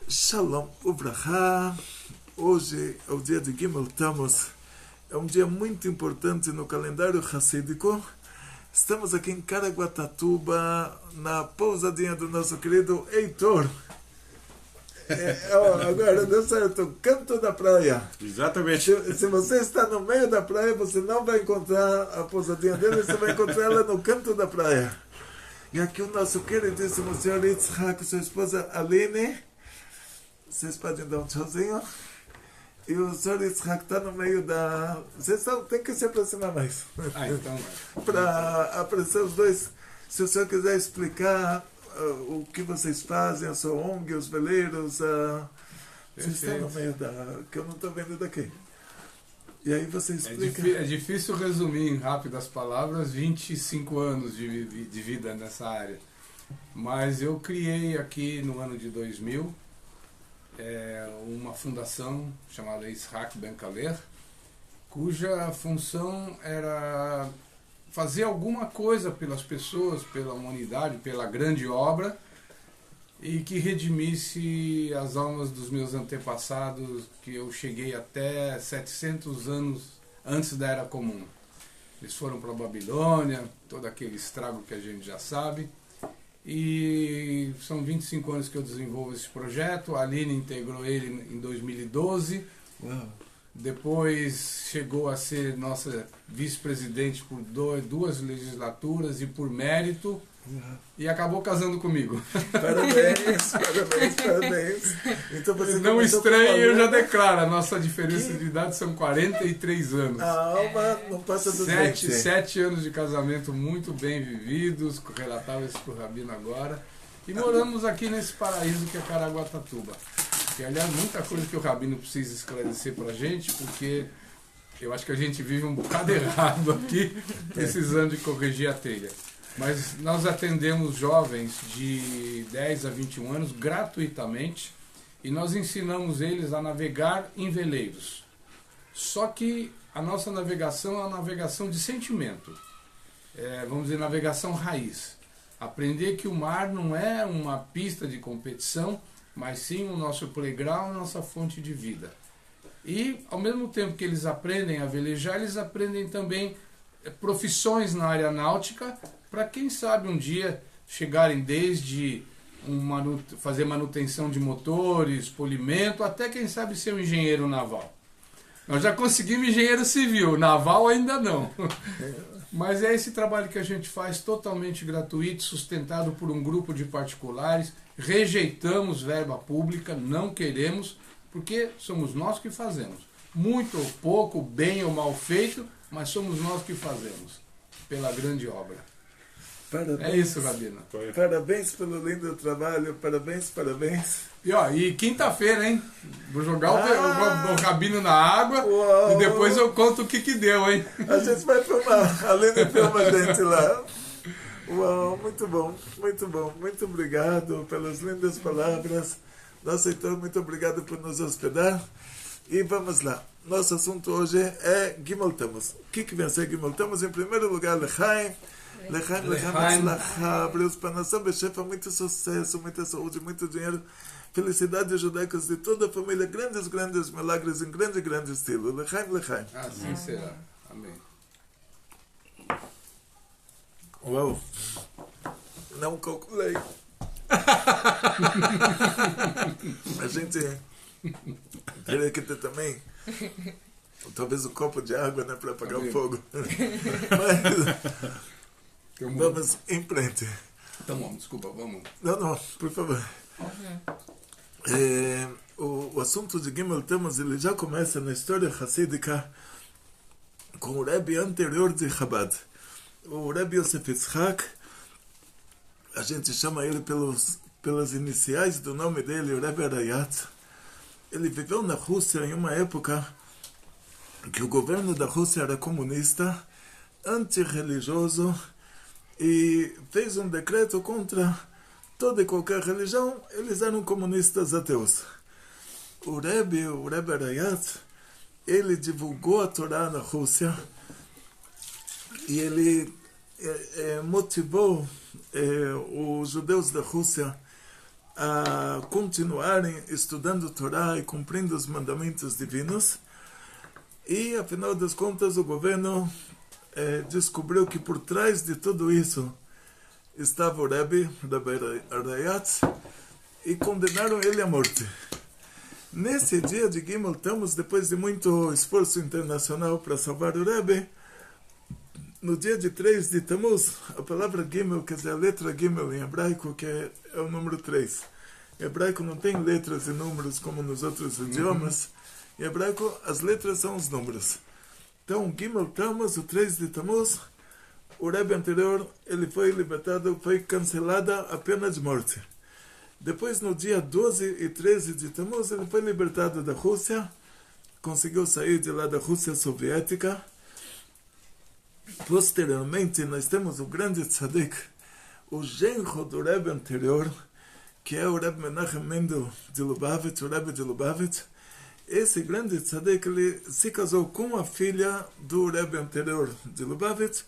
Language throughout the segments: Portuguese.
Shalom Ubraha. Hoje é o dia de Gimel Tammuz. É um dia muito importante no calendário hassídico. Estamos aqui em Caraguatatuba, na pousadinha do nosso querido Heitor. Agora deu certo, canto da praia. Exatamente. Se você está no meio da praia, você não vai encontrar a pousadinha dele, você vai encontrar ela no canto da praia. E aqui o nosso queridíssimo senhor Yitzhak, sua esposa Aline. Vocês podem dar um tchauzinho. E o senhor Yitzhak está no meio da... Vocês têm que se aproximar mais. Então. Para aparecer os dois. Se o senhor quiser explicar o que vocês fazem, a sua ONG, os veleiros, vocês estão no meio da... que eu não estou vendo daqui. E aí você explica... É difícil resumir em rápidas palavras 25 anos de vida nessa área. Mas eu criei aqui no ano de 2000 uma fundação chamada Yitzhak Ben Kaler, cuja função era fazer alguma coisa pelas pessoas, pela humanidade, pela grande obra, e que redimisse as almas dos meus antepassados, que eu cheguei até 700 anos antes da Era Comum. Eles foram para a Babilônia, todo aquele estrago que a gente já sabe. E são 25 anos que eu desenvolvo esse projeto. A Aline integrou ele em 2012. Uau. Depois chegou a ser nossa vice-presidente por duas legislaturas e por mérito. E acabou casando comigo. Parabéns, parabéns, parabéns. Então você não estranhe, eu já declaro, a nossa diferença de idade são 43 anos. A alma não passa dos 20. 7 anos de casamento muito bem vividos, relatava isso para o Rabino agora. E moramos aqui nesse paraíso que é Caraguatatuba. Que, aliás, muita coisa que o Rabino precisa esclarecer para a gente, porque eu acho que a gente vive um bocado errado aqui, precisando de corrigir a telha. Mas nós atendemos jovens de 10 a 21 anos gratuitamente e nós ensinamos eles a navegar em veleiros. Só que a nossa navegação é uma navegação de sentimento. Vamos dizer, navegação raiz. Aprender que o mar não é uma pista de competição, mas sim o nosso playground, a nossa fonte de vida. E, ao mesmo tempo que eles aprendem a velejar, eles aprendem também profissões na área náutica, para quem sabe um dia chegarem desde fazer manutenção de motores, polimento, até quem sabe ser um engenheiro naval. Nós já conseguimos engenheiro civil, naval ainda não. Mas é esse trabalho que a gente faz totalmente gratuito, sustentado por um grupo de particulares. Rejeitamos verba pública, não queremos, porque somos nós que fazemos. Muito ou pouco, bem ou mal feito, mas somos nós que fazemos, pela grande obra. Parabéns. É isso, Rabino. Parabéns pelo lindo trabalho, parabéns, parabéns. E quinta-feira, hein? Vou jogar o Rabino na água. Uau. E depois eu conto o que deu, hein? A gente vai filmar, a Aline filma a gente lá. Uau, muito bom, muito bom. Muito obrigado pelas lindas palavras. Nosso Heitor, muito obrigado por nos hospedar. E vamos lá. Nosso assunto hoje é Gimel Tammuz. O que vem a ser Gimel Tammuz? Em primeiro lugar, Lechaim. Lechaim, Deus para a nação Bechefa, muito sucesso, muita saúde, muito dinheiro, felicidades judaicas de toda a família, grandes milagres em grande estilo. Lechaim, Lechaim. Assim será. Amém. Uau, não calculei. A gente teria que ter também talvez um copo de água, né, para apagar o fogo. Mas vamos em frente. Então vamos, desculpa, vamos. Não, por favor. O assunto de Gimel Tammuz, ele já começa na história hassídica com o Rebbe anterior de Chabad. O Rebbe Yosef Yitzhak, a gente chama ele pelas iniciais do nome dele, o Rebbe Arayat. Ele viveu na Rússia em uma época que o governo da Rússia era comunista, antirreligioso, e fez um decreto contra toda e qualquer religião. Eles eram comunistas ateus. O Rebbe Arayat, ele divulgou a Torá na Rússia e ele motivou os judeus da Rússia a continuarem estudando Torá e cumprindo os mandamentos divinos. E, afinal das contas, o governo descobriu que por trás de tudo isso estava o Rebbe Arayat, e condenaram ele à morte. Nesse dia de Gimel Tammuz, depois de muito esforço internacional para salvar o Rebbe, no dia de 3 de Tammuz, a palavra Gimel, quer dizer, a letra Gimel em hebraico, que é o número 3. Em hebraico não tem letras e números como nos outros idiomas. Em hebraico, as letras são os números. Então, Gimel Tammuz, o 3 de Tammuz, o Rebbe anterior, ele foi libertado, foi cancelada a pena de morte. Depois, no dia 12 e 13 de Tammuz, ele foi libertado da Rússia, conseguiu sair de lá da Rússia soviética. Posteriormente, nós temos o grande tzadik, o genro do Rebbe anterior, que é o Rebbe Menachem Mendel de Lubavitch, o Rebbe de Lubavitch. Esse grande tzadik, ele se casou com a filha do Rebbe anterior de Lubavitch,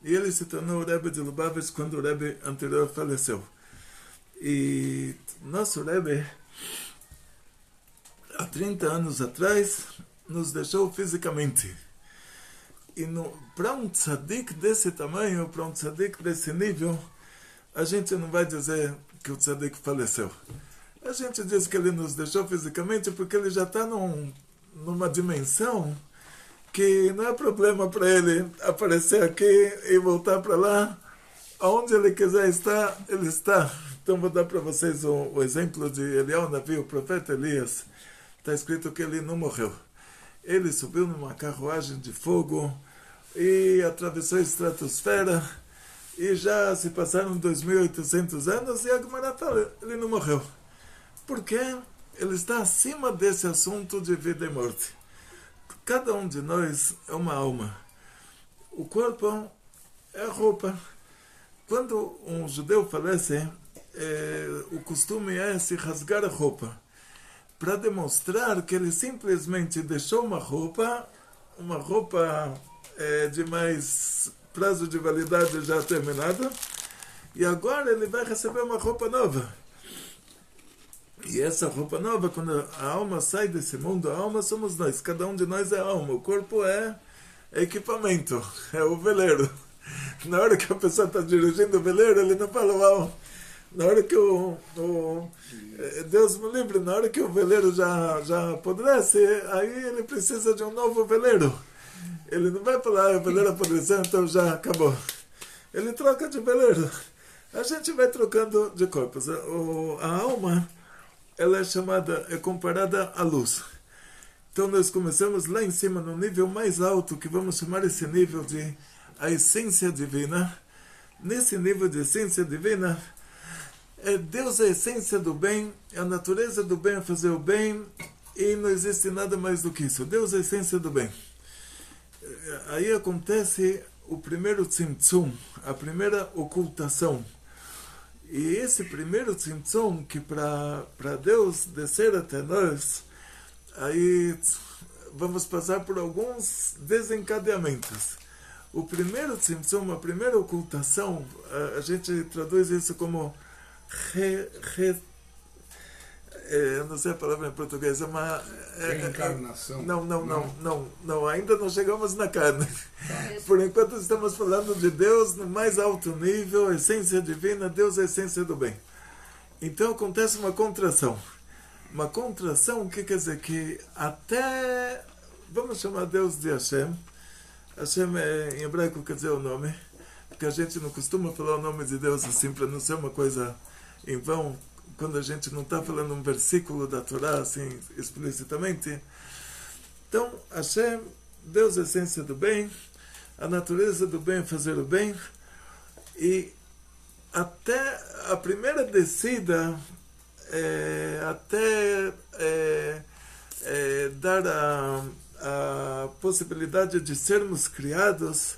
e ele se tornou o Rebbe de Lubavitch quando o Rebbe anterior faleceu. E nosso Rebbe, há 30 anos atrás, nos deixou fisicamente. E para um tzadik desse tamanho, para um tzadik desse nível, a gente não vai dizer que o tzadik faleceu. A gente diz que ele nos deixou fisicamente porque ele já está numa dimensão que não é problema para ele aparecer aqui e voltar para lá. Aonde ele quiser estar, ele está. Então vou dar para vocês o exemplo de Eliyahu Navi, o profeta Elias. Está escrito que ele não morreu. Ele subiu numa carruagem de fogo e atravessou a estratosfera, e já se passaram 2.800 anos e a Gemara fala, ele não morreu. Por quê? Ele está acima desse assunto de vida e morte. Cada um de nós é uma alma. O corpo é a roupa. Quando um judeu falece, o costume é se rasgar a roupa, para demonstrar que ele simplesmente deixou uma roupa de mais prazo de validade já terminado, e agora ele vai receber uma roupa nova. E essa roupa nova, quando a alma sai desse mundo, a alma somos nós, cada um de nós é alma, o corpo é equipamento, é o veleiro. Na hora que a pessoa está dirigindo o veleiro, ele não fala uau. Na hora que Deus me livre, na hora que o veleiro já apodrece, aí ele precisa de um novo veleiro. Ele não vai falar, o veleiro apodreceu, então já acabou. Ele troca de veleiro. A gente vai trocando de corpos. A alma, ela é comparada à luz. Então nós começamos lá em cima, no nível mais alto, que vamos chamar esse nível de a essência divina. Nesse nível de essência divina, Deus é a essência do bem, a natureza do bem é fazer o bem, e não existe nada mais do que isso. Deus é a essência do bem. Aí acontece o primeiro tzimtzum, a primeira ocultação. E esse primeiro tzimtzum, que para Deus descer até nós, aí vamos passar por alguns desencadeamentos. O primeiro tzimtzum, a primeira ocultação, a gente traduz isso como eu não sei a palavra em português, é uma... Reencarnação. Não, ainda não chegamos na carne. Por enquanto estamos falando de Deus no mais alto nível, a essência divina, Deus é a essência do bem. Então acontece uma contração. Uma contração, o que quer dizer? Que até, vamos chamar Deus de Hashem. Hashem em hebraico quer dizer o nome, porque a gente não costuma falar o nome de Deus assim, para não ser uma coisa em vão, quando a gente não está falando um versículo da Torá assim explicitamente. Então, Hashem, Deus é a essência do bem, a natureza do bem é fazer o bem, e até a primeira descida, dar a possibilidade de sermos criados,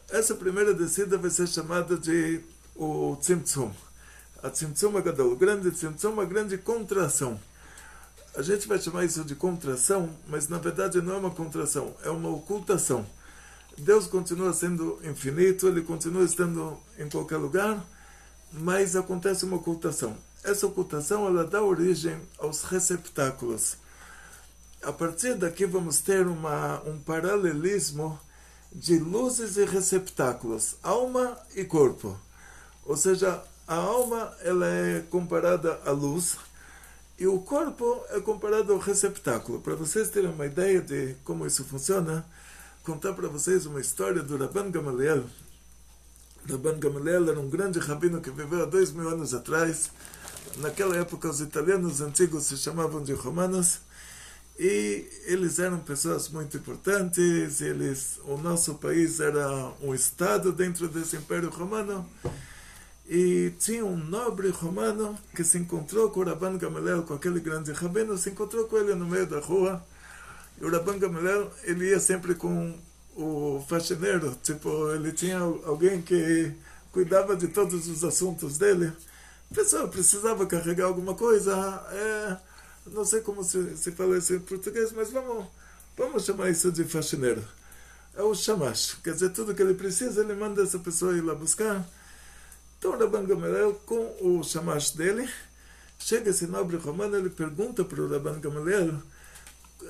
essa primeira descida vai ser chamada de o Tzimtzum. A Tzimtzum Gadol, o grande Tzimtzum, a grande contração. A gente vai chamar isso de contração, mas na verdade não é uma contração, é uma ocultação. Deus continua sendo infinito, ele continua estando em qualquer lugar, mas acontece uma ocultação. essa ocultação ela dá origem aos receptáculos. A partir daqui vamos ter um paralelismo de luzes e receptáculos, alma e corpo. Ou seja, a alma ela é comparada à luz e o corpo é comparado ao receptáculo. Para vocês terem uma ideia de como isso funciona, contar para vocês uma história do Rabban Gamaliel. Rabban Gamaliel era um grande rabino que viveu há 2000 anos atrás. Naquela época os italianos antigos se chamavam de romanos e eles eram pessoas muito importantes. O nosso país era um estado dentro desse Império Romano e tinha um nobre romano que se encontrou com o Rabban Gamaliel, com aquele grande rabino, se encontrou com ele no meio da rua. E o Rabban Gamaliel, ele ia sempre com o faxineiro, tipo, ele tinha alguém que cuidava de todos os assuntos dele. A pessoa precisava carregar alguma coisa, não sei como se fala isso em português, mas vamos chamar isso de faxineiro. É o shamash, quer dizer, tudo que ele precisa, ele manda essa pessoa ir lá buscar. Então o Rabban Gamaliel, com o shamash dele, chega esse nobre romano, ele pergunta para o Rabban Gamaliel: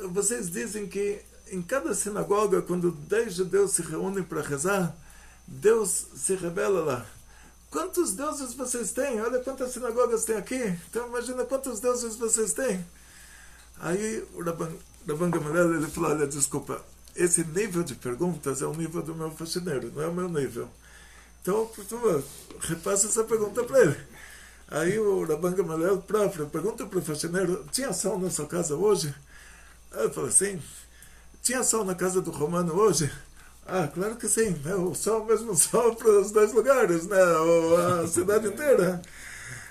vocês dizem que em cada sinagoga, quando 10 judeus se reúnem para rezar, Deus se revela lá. Quantos deuses vocês têm? Olha quantas sinagogas tem aqui. Então imagina quantos deuses vocês têm. Aí o Rabban Gamaliel, ele falou: olha, desculpa, esse nível de perguntas é o nível do meu faxineiro, não é o meu nível. Então, por favor, repassa essa pergunta para ele. Aí o Rabban Gamaliel próprio pergunta para o faxineiro: tinha sol na sua casa hoje? Aí ele falou assim: tinha sol na casa do romano hoje? Ah, claro que sim, né? O sol, mesmo sol para os 2 lugares, né? A cidade inteira.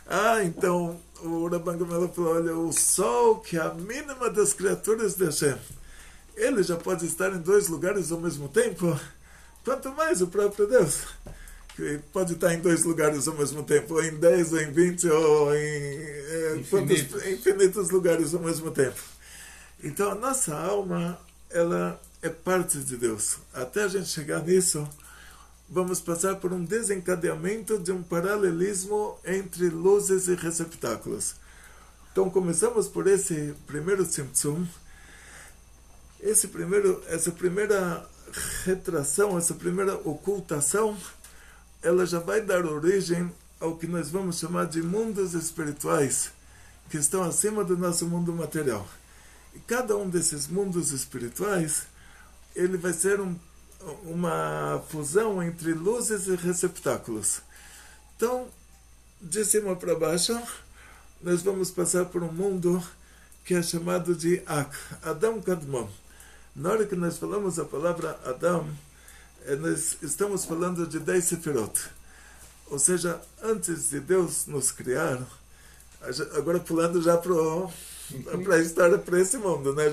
Ah, então o Rabban Gamaliel falou: olha, o sol, que é a mínima das criaturas de Hashem, ele já pode estar em 2 lugares ao mesmo tempo? Quanto mais o próprio Deus, que pode estar em 2 lugares ao mesmo tempo, ou em 10, ou em 20, ou em infinitos lugares ao mesmo tempo. Então a nossa alma, ela é parte de Deus. Até a gente chegar nisso, vamos passar por um desencadeamento de um paralelismo entre luzes e receptáculos. Então começamos por esse primeiro tzimtzum. Essa primeira retração, essa primeira ocultação, ela já vai dar origem ao que nós vamos chamar de mundos espirituais, que estão acima do nosso mundo material. E cada um desses mundos espirituais, ele vai ser uma fusão entre luzes e receptáculos. Então, de cima para baixo, nós vamos passar por um mundo que é chamado de Adam Kadmon. Na hora que nós falamos a palavra Adam, nós estamos falando de 10 sefirot. Ou seja, antes de Deus nos criar, agora pulando já para a história, para esse mundo, né?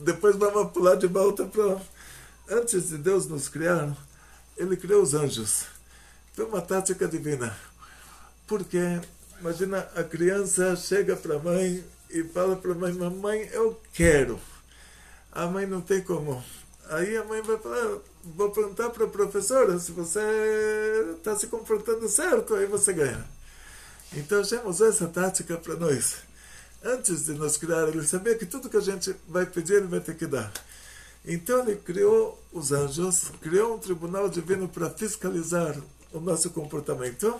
Depois vamos pular de volta para... Antes de Deus nos criar, Ele criou os anjos. Foi uma tática divina. Porque, imagina, a criança chega para a mãe e fala para a mãe: mamãe, eu quero. A mãe não tem como. Aí a mãe vai falar: vou perguntar para a professora se você está se comportando certo, aí você ganha. Então, Hashem usou essa tática para nós. Antes de nos criar, ele sabia que tudo que a gente vai pedir, ele vai ter que dar. Então ele criou os anjos, criou um tribunal divino para fiscalizar o nosso comportamento.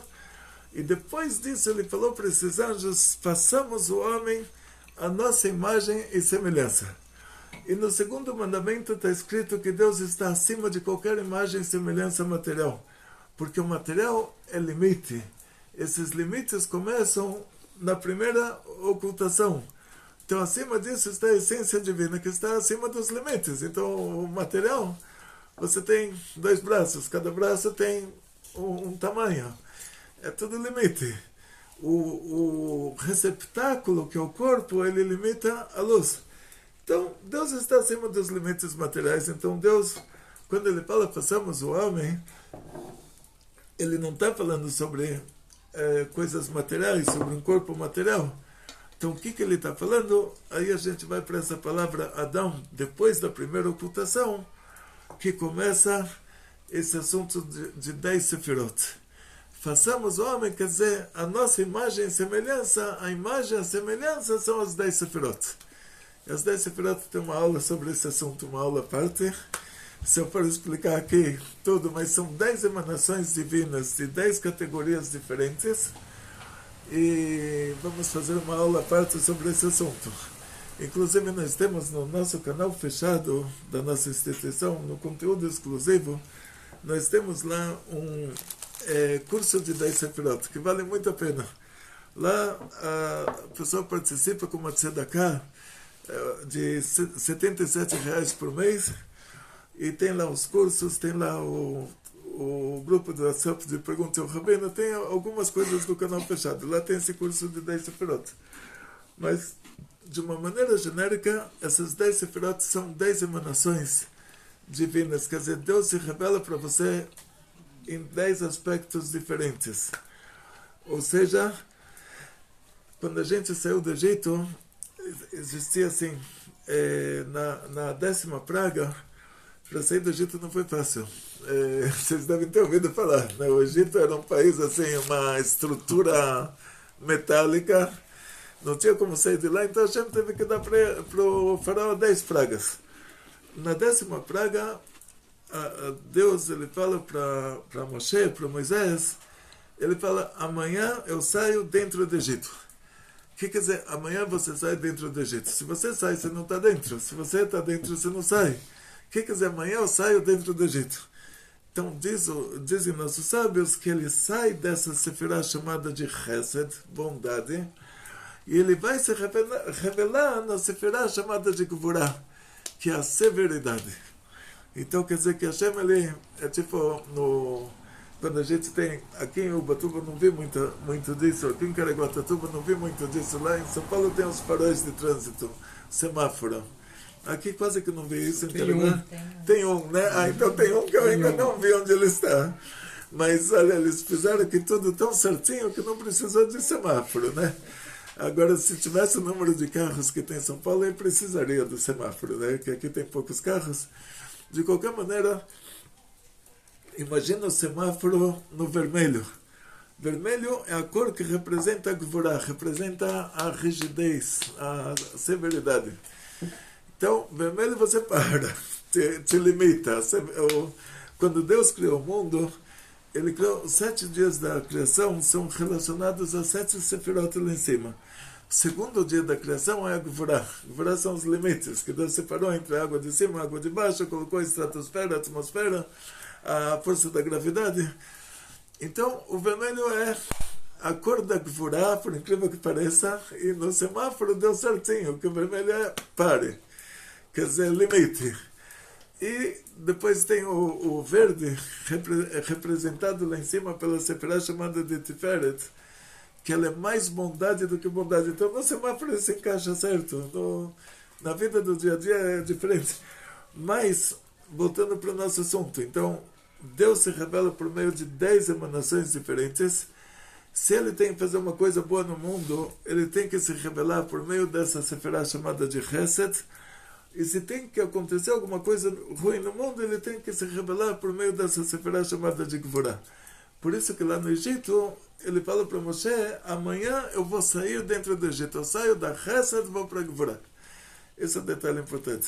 E depois disso ele falou para esses anjos: façamos o homem a nossa imagem e semelhança. E no segundo mandamento está escrito que Deus está acima de qualquer imagem e semelhança material. Porque o material é limite. Esses limites começam na primeira ocultação. Então, acima disso está a essência divina, que está acima dos limites. Então, o material, você tem 2 braços, cada braço tem um tamanho. É tudo limite. O receptáculo, que é o corpo, ele limita a luz. Então, Deus está acima dos limites materiais. Então, Deus, quando ele fala façamos o homem, ele não está falando sobre coisas materiais, sobre um corpo material. Então, o que ele está falando? Aí a gente vai para essa palavra Adão, depois da primeira ocultação, que começa esse assunto de 10 sefirot. façamos o homem, quer dizer, a nossa imagem e semelhança, a imagem e a semelhança são as 10 sefirot. E as 10 sefirot tem uma aula sobre esse assunto, uma aula à parte. Se eu for explicar aqui tudo, mas são 10 emanações divinas de 10 categorias diferentes. E vamos fazer uma aula à parte sobre esse assunto. Inclusive nós temos no nosso canal fechado da nossa instituição, no conteúdo exclusivo, nós temos lá um curso de 10 sefirot, que vale muito a pena. Lá a pessoa participa com uma tzedakah de R$77 por mês, e tem lá os cursos, tem lá o grupo do WhatsApp de Pergunta ao Rabino, tem algumas coisas do canal fechado. Lá tem esse curso de 10 sefirot. Mas, de uma maneira genérica, essas 10 sefirot são 10 emanações divinas. Quer dizer, Deus se revela para você em 10 aspectos diferentes. Ou seja, quando a gente saiu do Egito, existia assim, na 10ª praga, para sair do Egito não foi fácil. Vocês devem ter ouvido falar, né? O Egito era um país assim, uma estrutura metálica, não tinha como sair de lá, então a gente teve que dar para o faraó 10 pragas. Na 10ª praga, Deus ele fala para Moshe, para Moisés, ele fala: amanhã eu saio dentro do Egito. O que quer dizer? Amanhã você sai dentro do Egito. Se você sai, você não está dentro. Se você está dentro, você não sai. O que quer dizer? Amanhã eu saio dentro do Egito. Então dizem nossos sábios que ele sai dessa sefirá chamada de Chesed, bondade, e ele vai se revelar na sefirá chamada de Gvurá, que é a severidade. Então quer dizer que Hashem ele é tipo quando a gente tem aqui em Ubatuba não vi muito disso, aqui em Caraguatatuba não vi muito disso, lá em São Paulo tem os faróis de trânsito, semáforo. Aqui quase que não vi isso em Caraguá. Tem um, né? Então tem um que eu ainda não vi onde ele está. Mas olha, eles fizeram aqui tudo tão certinho que não precisou de semáforo, né? Agora, se tivesse o número de carros que tem em São Paulo, ele precisaria do semáforo, né? Que aqui tem poucos carros. De qualquer maneira, imagina o semáforo no vermelho. Vermelho é a cor que representa a Gvurá, representa a rigidez, a severidade. Então, vermelho você para, te limita. Quando Deus criou o mundo, ele criou 7 dias da criação, são relacionados a 7 sefirot lá em cima. O segundo dia da criação é a Gvurá. Gvurá são os limites, que Deus separou entre a água de cima e a água de baixo, colocou a estratosfera, a atmosfera, a força da gravidade. Então, o vermelho é a cor da Gvurá, por incrível que pareça, e no semáforo deu certinho, que o vermelho é pare. Quer dizer, limite. E depois tem o verde, representado lá em cima pela sefirá chamada de Tiferet, que ela é mais bondade do que bondade. Então, no semáforo se encaixa certo. Na vida do dia a dia é diferente. Mas, voltando para o nosso assunto, então, Deus se revela por meio de 10 emanações diferentes. Se ele tem que fazer uma coisa boa no mundo, ele tem que se revelar por meio dessa sefirá chamada de Chesed. E se tem que acontecer alguma coisa ruim no mundo, ele tem que se revelar por meio dessa sefirá chamada de Gvurá. Por isso que lá no Egito, ele fala para Moshe: amanhã eu vou sair dentro do Egito. Eu saio da Chesed e vou para Gvurá. Esse é um detalhe importante.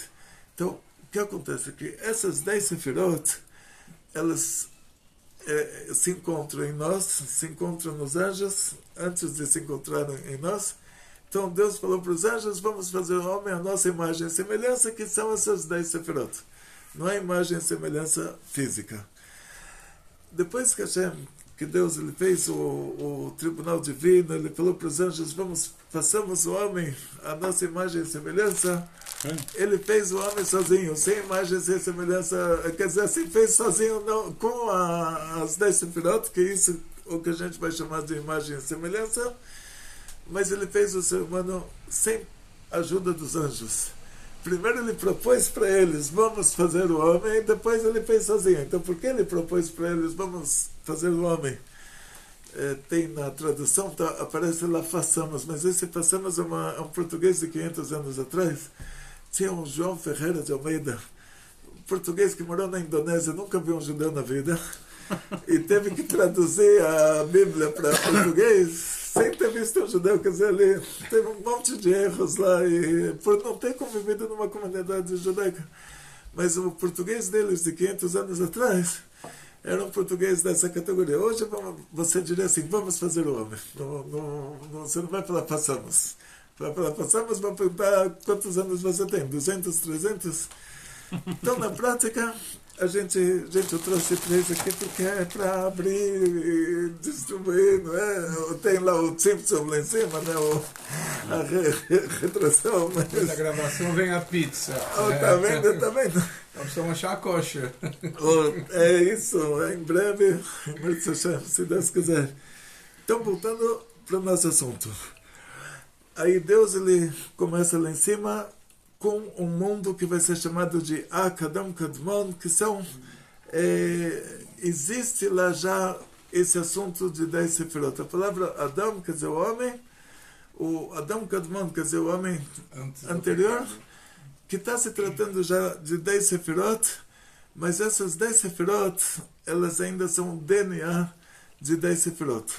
Então, o que acontece? Que essas 10 sefirot, elas se encontram em nós, se encontram nos anjos, antes de se encontrarem em nós. Então Deus falou para os anjos: vamos fazer o homem a nossa imagem e semelhança, que são essas 10 sefirot. Não é imagem e semelhança física. Depois que Deus ele fez o tribunal divino, ele falou para os anjos: façamos o homem a nossa imagem e semelhança. Ele fez o homem sozinho, sem imagem, sem semelhança, quer dizer, assim, fez sozinho, não, com as 10 sefirot, que é isso o que a gente vai chamar de imagem e semelhança. Mas ele fez o ser humano sem ajuda dos anjos. Primeiro ele propôs para eles: vamos fazer o homem, e depois ele fez sozinho. Então, por que ele propôs para eles: vamos fazer o homem? Tem na tradução, aparece lá façamos, mas esse façamos é um português de 500 anos atrás. Tinha um João Ferreira de Almeida, um português que morou na Indonésia, nunca viu um judeu na vida. e teve que traduzir a Bíblia para português sem ter visto um judeu. Quer dizer, ele teve um monte de erros lá, e por não ter convivido numa comunidade judaica. Mas o português deles de 500 anos atrás era um português dessa categoria. Hoje você diria assim, vamos fazer o homem. Você não vai falar passamos. Vai falar passamos, vai perguntar quantos anos você tem, 200, 300? Então, na prática, gente, eu trouxe três aqui porque é para abrir e distribuir, não é? Tem lá o Simpson lá em cima, né? A retração. Depois da gravação vem a pizza. Tá vendo? Tá vendo? Nós precisamos achar a coxa. É isso, em breve, se Deus quiser. Então, voltando para o nosso assunto. Aí Deus, ele começa lá em cima com um mundo que vai ser chamado de Akadam Kadmon, que são... existe lá já esse assunto de 10 sefirot. A palavra Adam quer dizer o homem, o Adam Kadmon quer dizer o homem anterior, que está se tratando já de 10 sefirot, mas essas 10 sefirot, elas ainda são o DNA de 10 sefirot.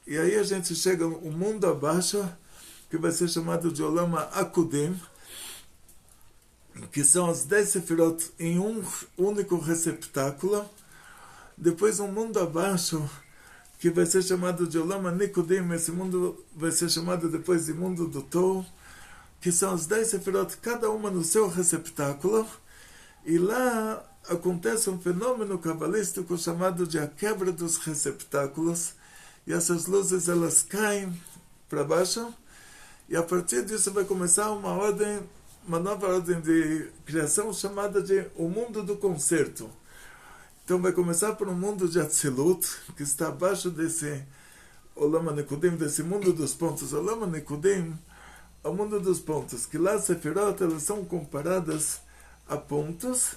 E aí a gente chega um mundo abaixo, que vai ser chamado de Olama Akudim, que são as 10 sefirot em um único receptáculo. Depois um mundo abaixo, que vai ser chamado de Olama Nikudim, esse mundo vai ser chamado depois de mundo do Tou, que são as 10 sefirot, cada uma no seu receptáculo, e lá acontece um fenômeno cabalístico chamado de a quebra dos receptáculos, e essas luzes elas caem para baixo, e a partir disso vai começar uma nova ordem de criação chamada de o mundo do concerto. Então vai começar por um mundo de Atzilut, que está abaixo desse Olama Nekudim, desse mundo dos pontos. Olama Nekudim é o mundo dos pontos, que lá as Sefirot, elas são comparadas a pontos,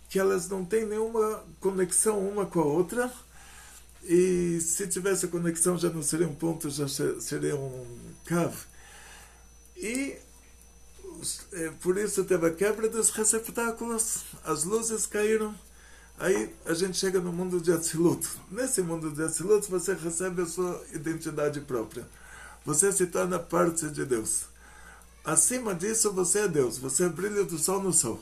que elas não têm nenhuma conexão uma com a outra, e se tivesse conexão já não seria um ponto, já seria um cave. E por isso teve a quebra dos receptáculos, as luzes caíram, aí a gente chega no mundo de Atzilut. Nesse mundo de Atzilut você recebe a sua identidade própria. Você se torna parte de Deus. Acima disso você é Deus, você é brilho do sol no sol.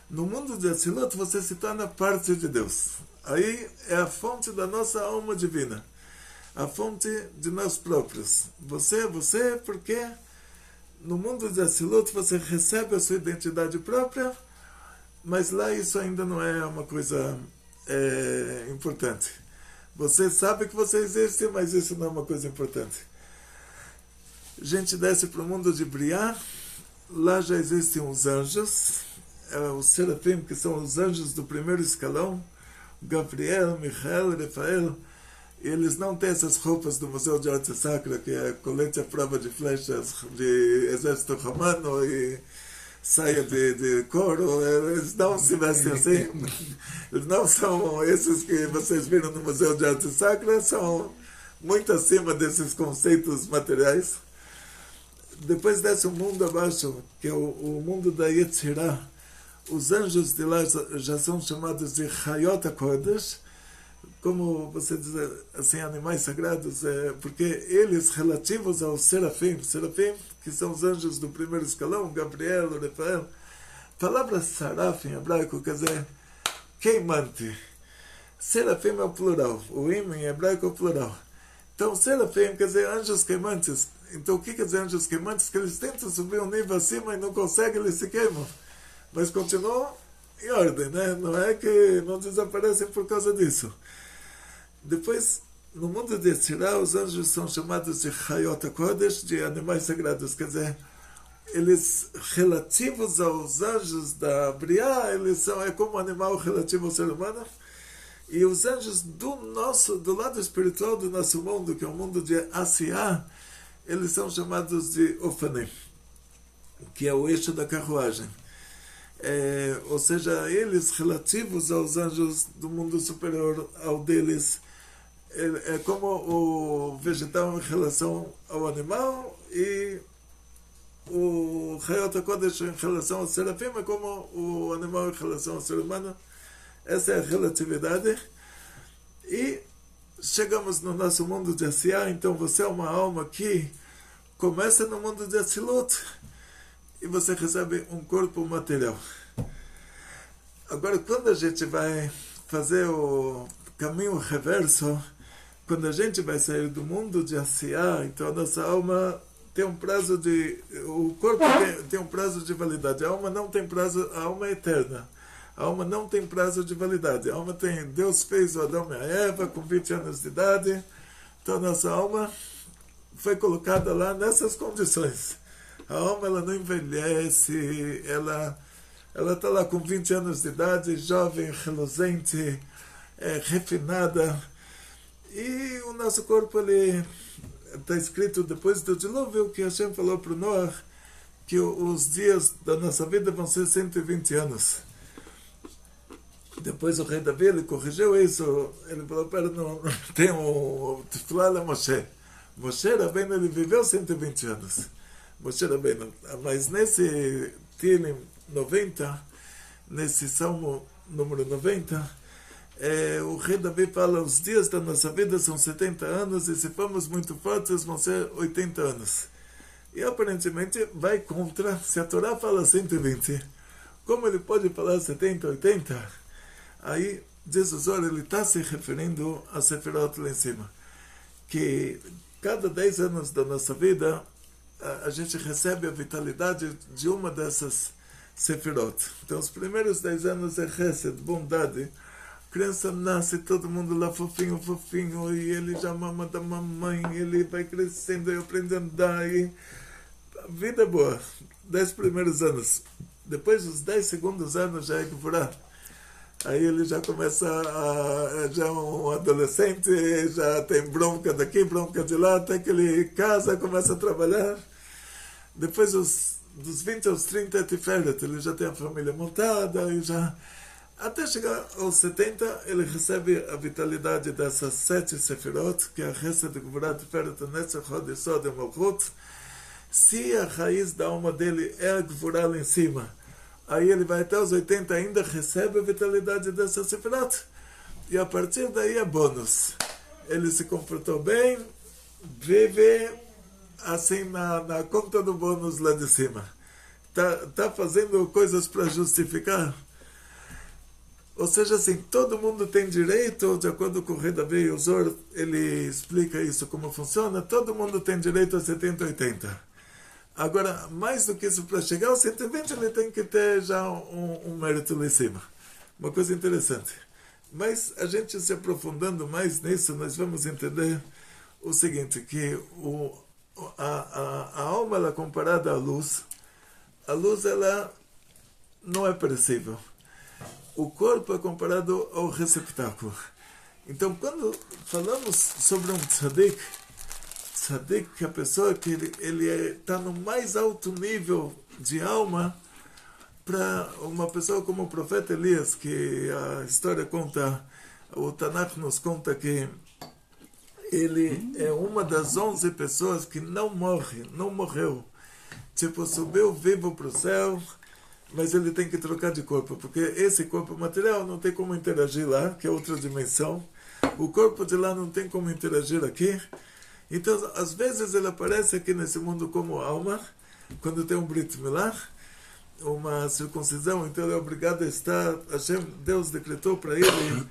No mundo de Atzilut você se torna parte de Deus. Aí é a fonte da nossa alma divina, a fonte de nós próprios. Você é você porque no mundo de Atzilut você recebe a sua identidade própria, mas lá isso ainda não é uma coisa importante. Você sabe que você existe, mas isso não é uma coisa importante. A gente desce para o mundo de Briá, lá já existem os anjos, os serafim, que são os anjos do primeiro escalão, Gabriel, Michael, Rafael. Eles não têm essas roupas do Museu de Arte Sacra, que é colete à prova de flechas de exército romano e saia de couro. Eles não se vestem assim. Eles não são esses que vocês viram no Museu de Arte Sacra, são muito acima desses conceitos materiais. Depois desce um mundo abaixo, que é o mundo da Yetzirah. Os anjos de lá já são chamados de Hayot HaKodesh, como você diz assim, animais sagrados, porque eles relativos aos serafim, que são os anjos do primeiro escalão, Gabriel, Rafael. A palavra saraf em hebraico quer dizer queimante. Serafim é o plural, o im em hebraico é o plural. Então, serafim quer dizer anjos queimantes. Então, o que quer dizer anjos queimantes? Que eles tentam subir um nível acima e não conseguem, eles se queimam. Mas continuam em ordem, né? Não é que não desaparecem por causa disso. Depois, no mundo de Yetzirah, os anjos são chamados de Hayot HaKodesh, de animais sagrados. Quer dizer, eles relativos aos anjos da Briá, eles são como um animal relativo ao ser humano. E os anjos do lado espiritual do nosso mundo, que é o mundo de Asiá, eles são chamados de Ofanim, que é o eixo da carruagem. Ou seja, eles relativos aos anjos do mundo superior ao deles, é como o vegetal em relação ao animal, e o Hayot HaKodesh em relação ao serafim é como o animal em relação ao ser humano. Essa é a relatividade. E chegamos no nosso mundo de Asiá, então você é uma alma que começa no mundo de Atzilut e você recebe um corpo material. Agora, quando a gente vai fazer o caminho reverso, quando a gente vai sair do mundo de Asiá, então a nossa alma tem um prazo de... O corpo tem um prazo de validade. A alma não tem prazo, a alma é eterna. A alma não tem prazo de validade. A alma tem... Deus fez o Adão e a Eva com 20 anos de idade. Então a nossa alma foi colocada lá nessas condições. A alma, ela não envelhece, ela está lá com 20 anos de idade, jovem, reluzente, refinada. E o nosso corpo, ele está escrito depois do dilúvio que Hashem falou para o Noah que os dias da nossa vida vão ser 120 anos. Depois o rei Davi, ele corrigiu isso. Ele falou, pera, não tem o Tiflala Moshe. Moshe Rabbeinu, ele viveu 120 anos. Moshe Rabbeinu. Mas nesse Tilim 90, nesse Salmo número 90, o rei Davi fala, os dias da nossa vida são 70 anos e se formos muito fortes vão ser 80 anos. E aparentemente vai contra, se a Torá fala 120, como ele pode falar 70, 80? Aí, diz o Zohar, ele está se referindo a Sefirot lá em cima. Que cada 10 anos da nossa vida, a gente recebe a vitalidade de uma dessas Sefirot. Então, os primeiros 10 anos é Chesed, bondade. A criança nasce, todo mundo lá fofinho, fofinho, e ele já mama da mamãe, ele vai crescendo e aprende a andar, e a vida é boa, 10 primeiros anos. Depois dos 10 segundos anos já é Gvurah. Aí ele já começa já é um adolescente, já tem bronca daqui, bronca de lá, até que ele casa, começa a trabalhar. Depois dos 20 aos 30 é Tiferet, ele já tem a família montada, e já... Até chegar aos 70, ele recebe a vitalidade dessas 7 sefirot, que é a Chesed, Gvurah, Tiferet, Netzach, Hod, Yesod e Malchut. Se a raiz da alma dele é a Gvurah lá em cima, aí ele vai até os 80, ainda recebe a vitalidade dessa sefirot. E a partir daí é bônus. Ele se comportou bem, vive assim na conta do bônus lá de cima. Tá fazendo coisas para justificar. Ou seja, assim, todo mundo tem direito, de acordo com o rei Davi e o Zohar, ele explica isso, como funciona, todo mundo tem direito a 70, 80. Agora, mais do que isso, para chegar aos 120, ele tem que ter já um mérito lá em cima. Uma coisa interessante. Mas a gente se aprofundando mais nisso, nós vamos entender o seguinte, que a alma, ela é comparada à luz. A luz, ela não é perecível. O corpo é comparado ao receptáculo. Então, quando falamos sobre um tzadik, que a pessoa que ele está no mais alto nível de alma, para uma pessoa como o profeta Elias, que a história conta, o Tanakh nos conta que ele é uma das 11 pessoas que não morreu. Tipo, subiu vivo para o céu, mas ele tem que trocar de corpo, porque esse corpo material não tem como interagir lá, que é outra dimensão. O corpo de lá não tem como interagir aqui. Então, às vezes ele aparece aqui nesse mundo como alma, quando tem um Brit Milá, uma circuncisão, então ele é obrigado a estar... Deus decretou para ele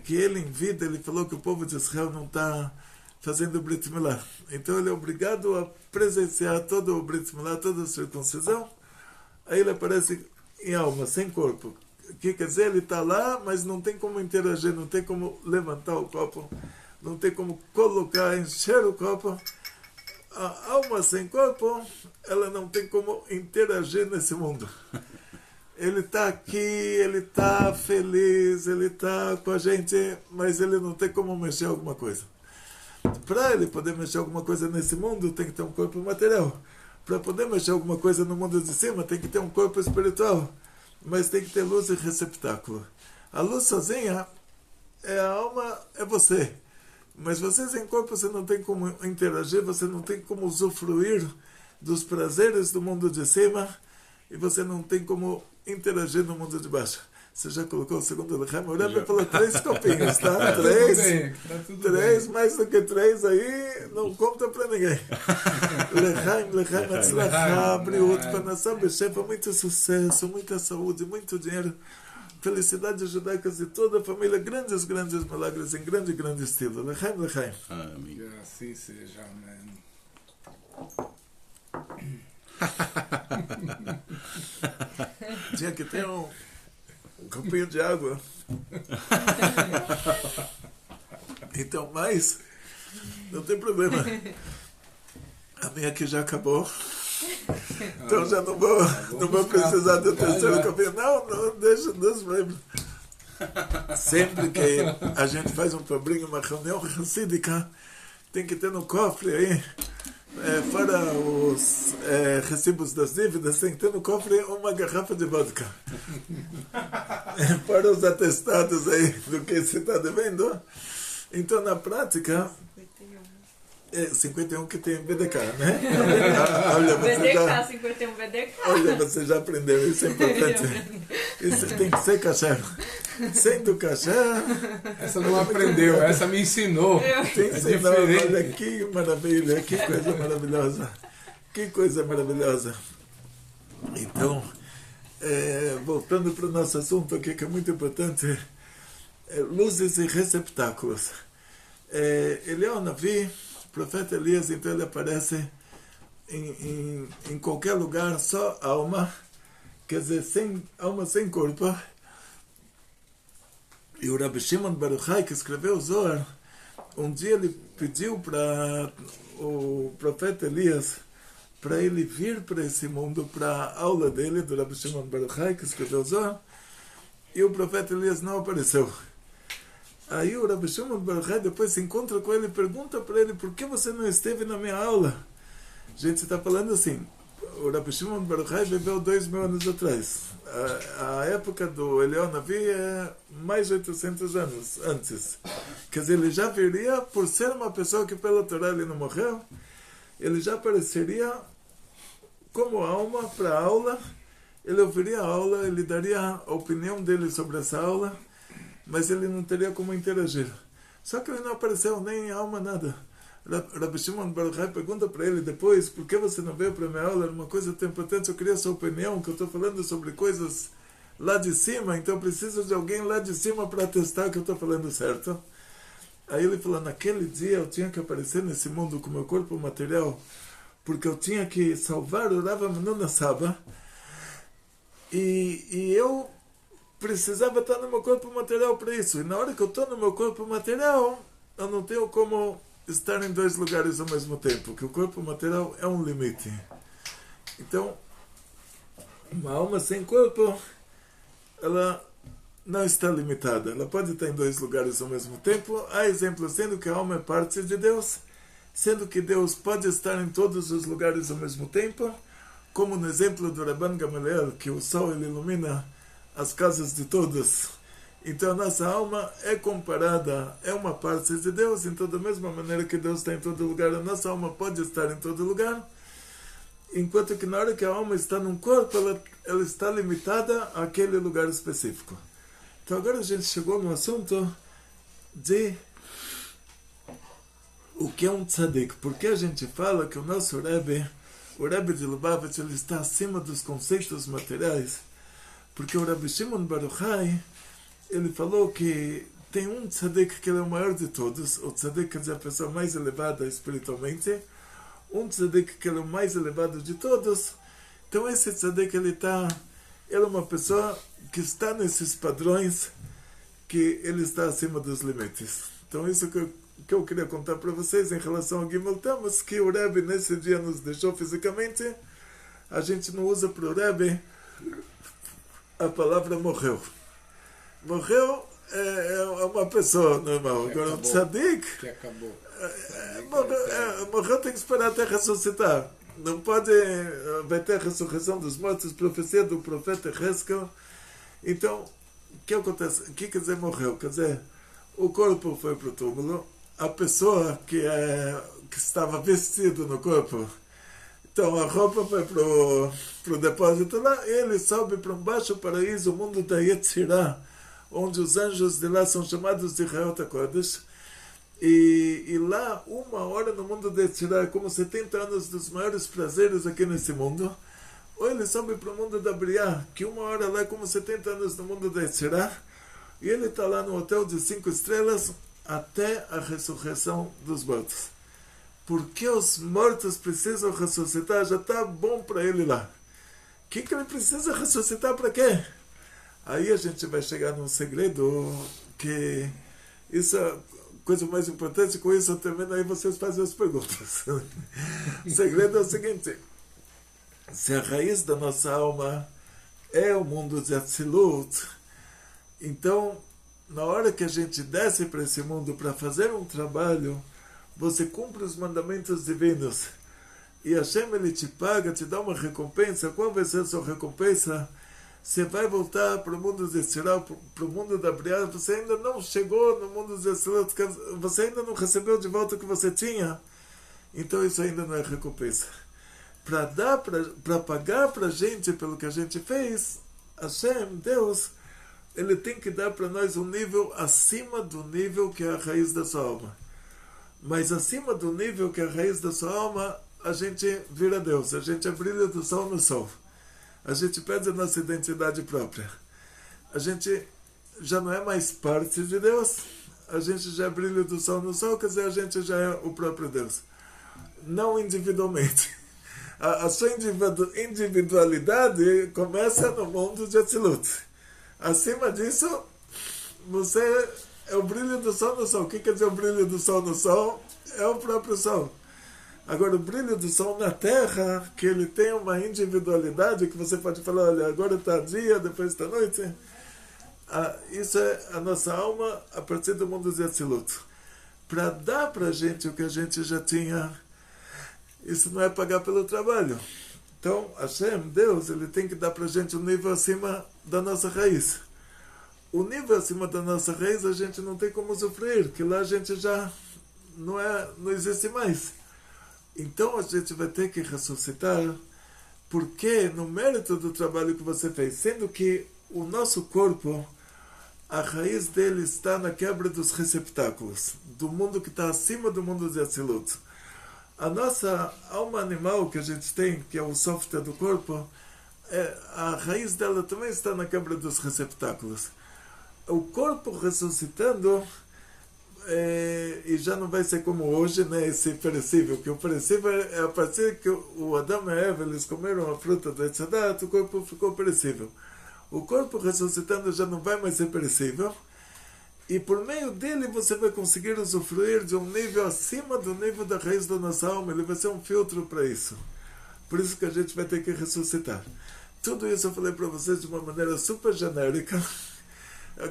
que ele, em vida, ele falou que o povo de Israel não está fazendo o Brit Milá. Então ele é obrigado a presenciar todo o Brit Milá, toda a circuncisão. Aí ele aparece em alma, sem corpo. Que quer dizer, ele está lá, mas não tem como interagir, não tem como levantar o copo, não tem como colocar, encher o copo. A alma sem corpo, ela não tem como interagir nesse mundo. Ele está aqui, ele está feliz, ele está com a gente, mas ele não tem como mexer alguma coisa. Para ele poder mexer alguma coisa nesse mundo, tem que ter um corpo material. Para poder mexer alguma coisa no mundo de cima, tem que ter um corpo espiritual. Mas tem que ter luz e receptáculo. A luz sozinha, a alma, é você. Mas você sem corpo, você não tem como interagir, você não tem como usufruir dos prazeres do mundo de cima, e você não tem como interagir no mundo de baixo. Você já colocou o segundo Lechaim? O Rebbe falou 3 copinhos, tá? Tá 3, tudo bem, tá tudo 3, bem. mais do que 3 aí, não conta pra ninguém. Lechaim, Atzlachá, Briut, Panassá, Beshefa, muito sucesso, muita saúde, muito dinheiro, felicidades judaicas de toda a família, grandes milagres em grande estilo. Lechaim. Que assim seja, amém. Tinha que ter um copinho de água. Então, mas não tem problema. A minha aqui já acabou. Então já não vou precisar do terceiro copinho. Não, deixa Deus mesmo. Sempre que a gente faz um pobrinho, uma reunião racídica, tem que ter no cofre aí, fora os recibos das dívidas, tem que ter no cofre uma garrafa de vodka. Para os atestados aí do que você está devendo. Então, na prática, 51 que tem BDK, né? Olha, BDK, 51 BDK. Olha, você já aprendeu, isso é importante. Isso tem que ser caché. Sendo caché. Essa não aprendeu, essa me ensinou. Tem que ser, olha que maravilha, que coisa maravilhosa. Que coisa maravilhosa. Então, voltando para o nosso assunto aqui, que é muito importante, luzes e receptáculos. Eliyahu Navi, profeta Elias, então ele aparece em qualquer lugar, só alma, quer dizer, alma sem corpo. E o Rabbi Shimon Bar Yochai, que escreveu o Zohar, um dia ele pediu para o profeta Elias para ele vir para esse mundo, para a aula dele, do Rabbi Shimon Bar Yochai, que escreveu o Zohar, e o profeta Elias não apareceu. Aí o Rabbi Shimon Bar Yochai depois se encontra com ele e pergunta para ele: por que você não esteve na minha aula? A gente está falando assim, o Rabbi Shimon Bar Yochai viveu 2000 anos atrás. A época do Eliyahu Navi é mais de 800 anos antes. Quer dizer, ele já viria, por ser uma pessoa que pela Torá ele não morreu, ele já apareceria como alma para a aula, ele ouviria a aula, ele daria a opinião dele sobre essa aula, mas ele não teria como interagir. Só que ele não apareceu nem alma, nada. Rabbi Shimon Bar Yochai pergunta para ele depois: por que você não veio para a minha aula? Era uma coisa tão importante, eu queria a sua opinião, que eu estou falando sobre coisas lá de cima, então eu preciso de alguém lá de cima para atestar que eu estou falando certo. Aí ele falou: naquele dia eu tinha que aparecer nesse mundo com meu corpo material, porque eu tinha que salvar o Rav Amnon Saba, e eu precisava estar no meu corpo material para isso. E na hora que eu estou no meu corpo material, eu não tenho como estar em 2 lugares ao mesmo tempo, porque o corpo material é um limite. Então, uma alma sem corpo, ela não está limitada. Ela pode estar em 2 lugares ao mesmo tempo. Há exemplos sendo que a alma é parte de Deus, sendo que Deus pode estar em todos os lugares ao mesmo tempo, como no exemplo do Rabban Gamaliel, que o sol ele ilumina as casas de todos. Então a nossa alma é comparada, é uma parte de Deus, então da mesma maneira que Deus está em todo lugar, a nossa alma pode estar em todo lugar, enquanto que na hora que a alma está num corpo, ela está limitada àquele lugar específico. Então agora a gente chegou no assunto de o que é um tzadik. Porque a gente fala que o nosso Rebbe, o Rebbe de Lubavitch, ele está acima dos conceitos materiais, porque o Rabbi Shimon Bar Yochai, ele falou que tem um tzadik que ele é o maior de todos. O tzadik quer dizer a pessoa mais elevada espiritualmente. Um tzadik que ele é o mais elevado de todos. Então esse tzadik ele é uma pessoa que está nesses padrões, que ele está acima dos limites. Então isso que eu queria contar para vocês em relação ao Gimel Tammuz, que o Rebbe nesse dia nos deixou fisicamente. A gente não usa para o Rebbe a palavra morreu. Morreu é uma pessoa normal. Agora, um tzadik, Que acabou. morreu, tem que esperar até ressuscitar. Não pode. Vai ter a ressurreição dos mortos, profecia do profeta Heskel. Então, o que acontece? O que quer dizer morreu? Quer dizer, o corpo foi para o túmulo, a pessoa que estava vestido no corpo Então a roupa vai pro depósito lá, ele sobe para um baixo paraíso, o mundo da Yetzirah, onde os anjos de lá são chamados de Reot HaKodesh. E lá, 1 hora no mundo da Yetzirah é como 70 anos dos maiores prazeres aqui nesse mundo. Ou ele sobe para o mundo da Briá, que 1 hora lá é como 70 anos no mundo da Yetzirah. E ele está lá no hotel de 5 estrelas até a ressurreição dos mortos. Por que os mortos precisam ressuscitar? Já está bom para ele lá. O que ele precisa ressuscitar para quê? Aí a gente vai chegar num segredo que isso é a coisa mais importante. Com isso eu termino, aí vocês fazem as perguntas. O segredo é o seguinte: se a raiz da nossa alma é o mundo de Atzilut, então na hora que a gente desce para esse mundo para fazer um trabalho, você cumpre os mandamentos divinos e Hashem ele te paga, te dá uma recompensa. Qual vai ser a sua recompensa? Você vai voltar para o mundo de Yetzirah, para o mundo da Briá. Você ainda não chegou no mundo de Yetzirah, você ainda não recebeu de volta o que você tinha, então isso ainda não é recompensa. Para pagar para a gente pelo que a gente fez, Hashem, Deus, ele tem que dar para nós um nível acima do nível que é a raiz da sua alma. Mas acima do nível que é a raiz da sua alma, a gente vira Deus, a gente é brilho do sol no sol. A gente perde a nossa identidade própria. A gente já não é mais parte de Deus, a gente já é brilho do sol no sol, quer dizer, a gente já é o próprio Deus. Não individualmente. A sua individualidade começa no mundo de Atzilut. Acima disso, você é o brilho do sol no sol. O que quer dizer o brilho do sol no sol? É o próprio sol. Agora, o brilho do sol na Terra, que ele tem uma individualidade, que você pode falar, olha, agora está dia, depois está noite. Isso é a nossa alma a partir do mundo de Atzilut. Para dar para a gente o que a gente já tinha, isso não é pagar pelo trabalho. Então, Hashem, Deus, ele tem que dar para a gente um nível acima da nossa raiz. O nível acima da nossa raiz a gente não tem como sofrer, que lá a gente já não existe mais. Então a gente vai ter que ressuscitar, porque no mérito do trabalho que você fez, sendo que o nosso corpo, a raiz dele está na quebra dos receptáculos, do mundo que está acima do mundo de Atzilut. A nossa alma animal que a gente tem, que é o software do corpo, a raiz dela também está na quebra dos receptáculos. O corpo ressuscitando, e já não vai ser como hoje, né, esse perecível, que o perecível é a partir que o Adão e a Eva eles comeram a fruta do Etz Hadat, o corpo ficou perecível. O corpo ressuscitando já não vai mais ser perecível, e por meio dele você vai conseguir usufruir de um nível acima do nível da raiz da nossa alma. Ele vai ser um filtro para isso. Por isso que a gente vai ter que ressuscitar. Tudo isso eu falei para vocês de uma maneira super genérica.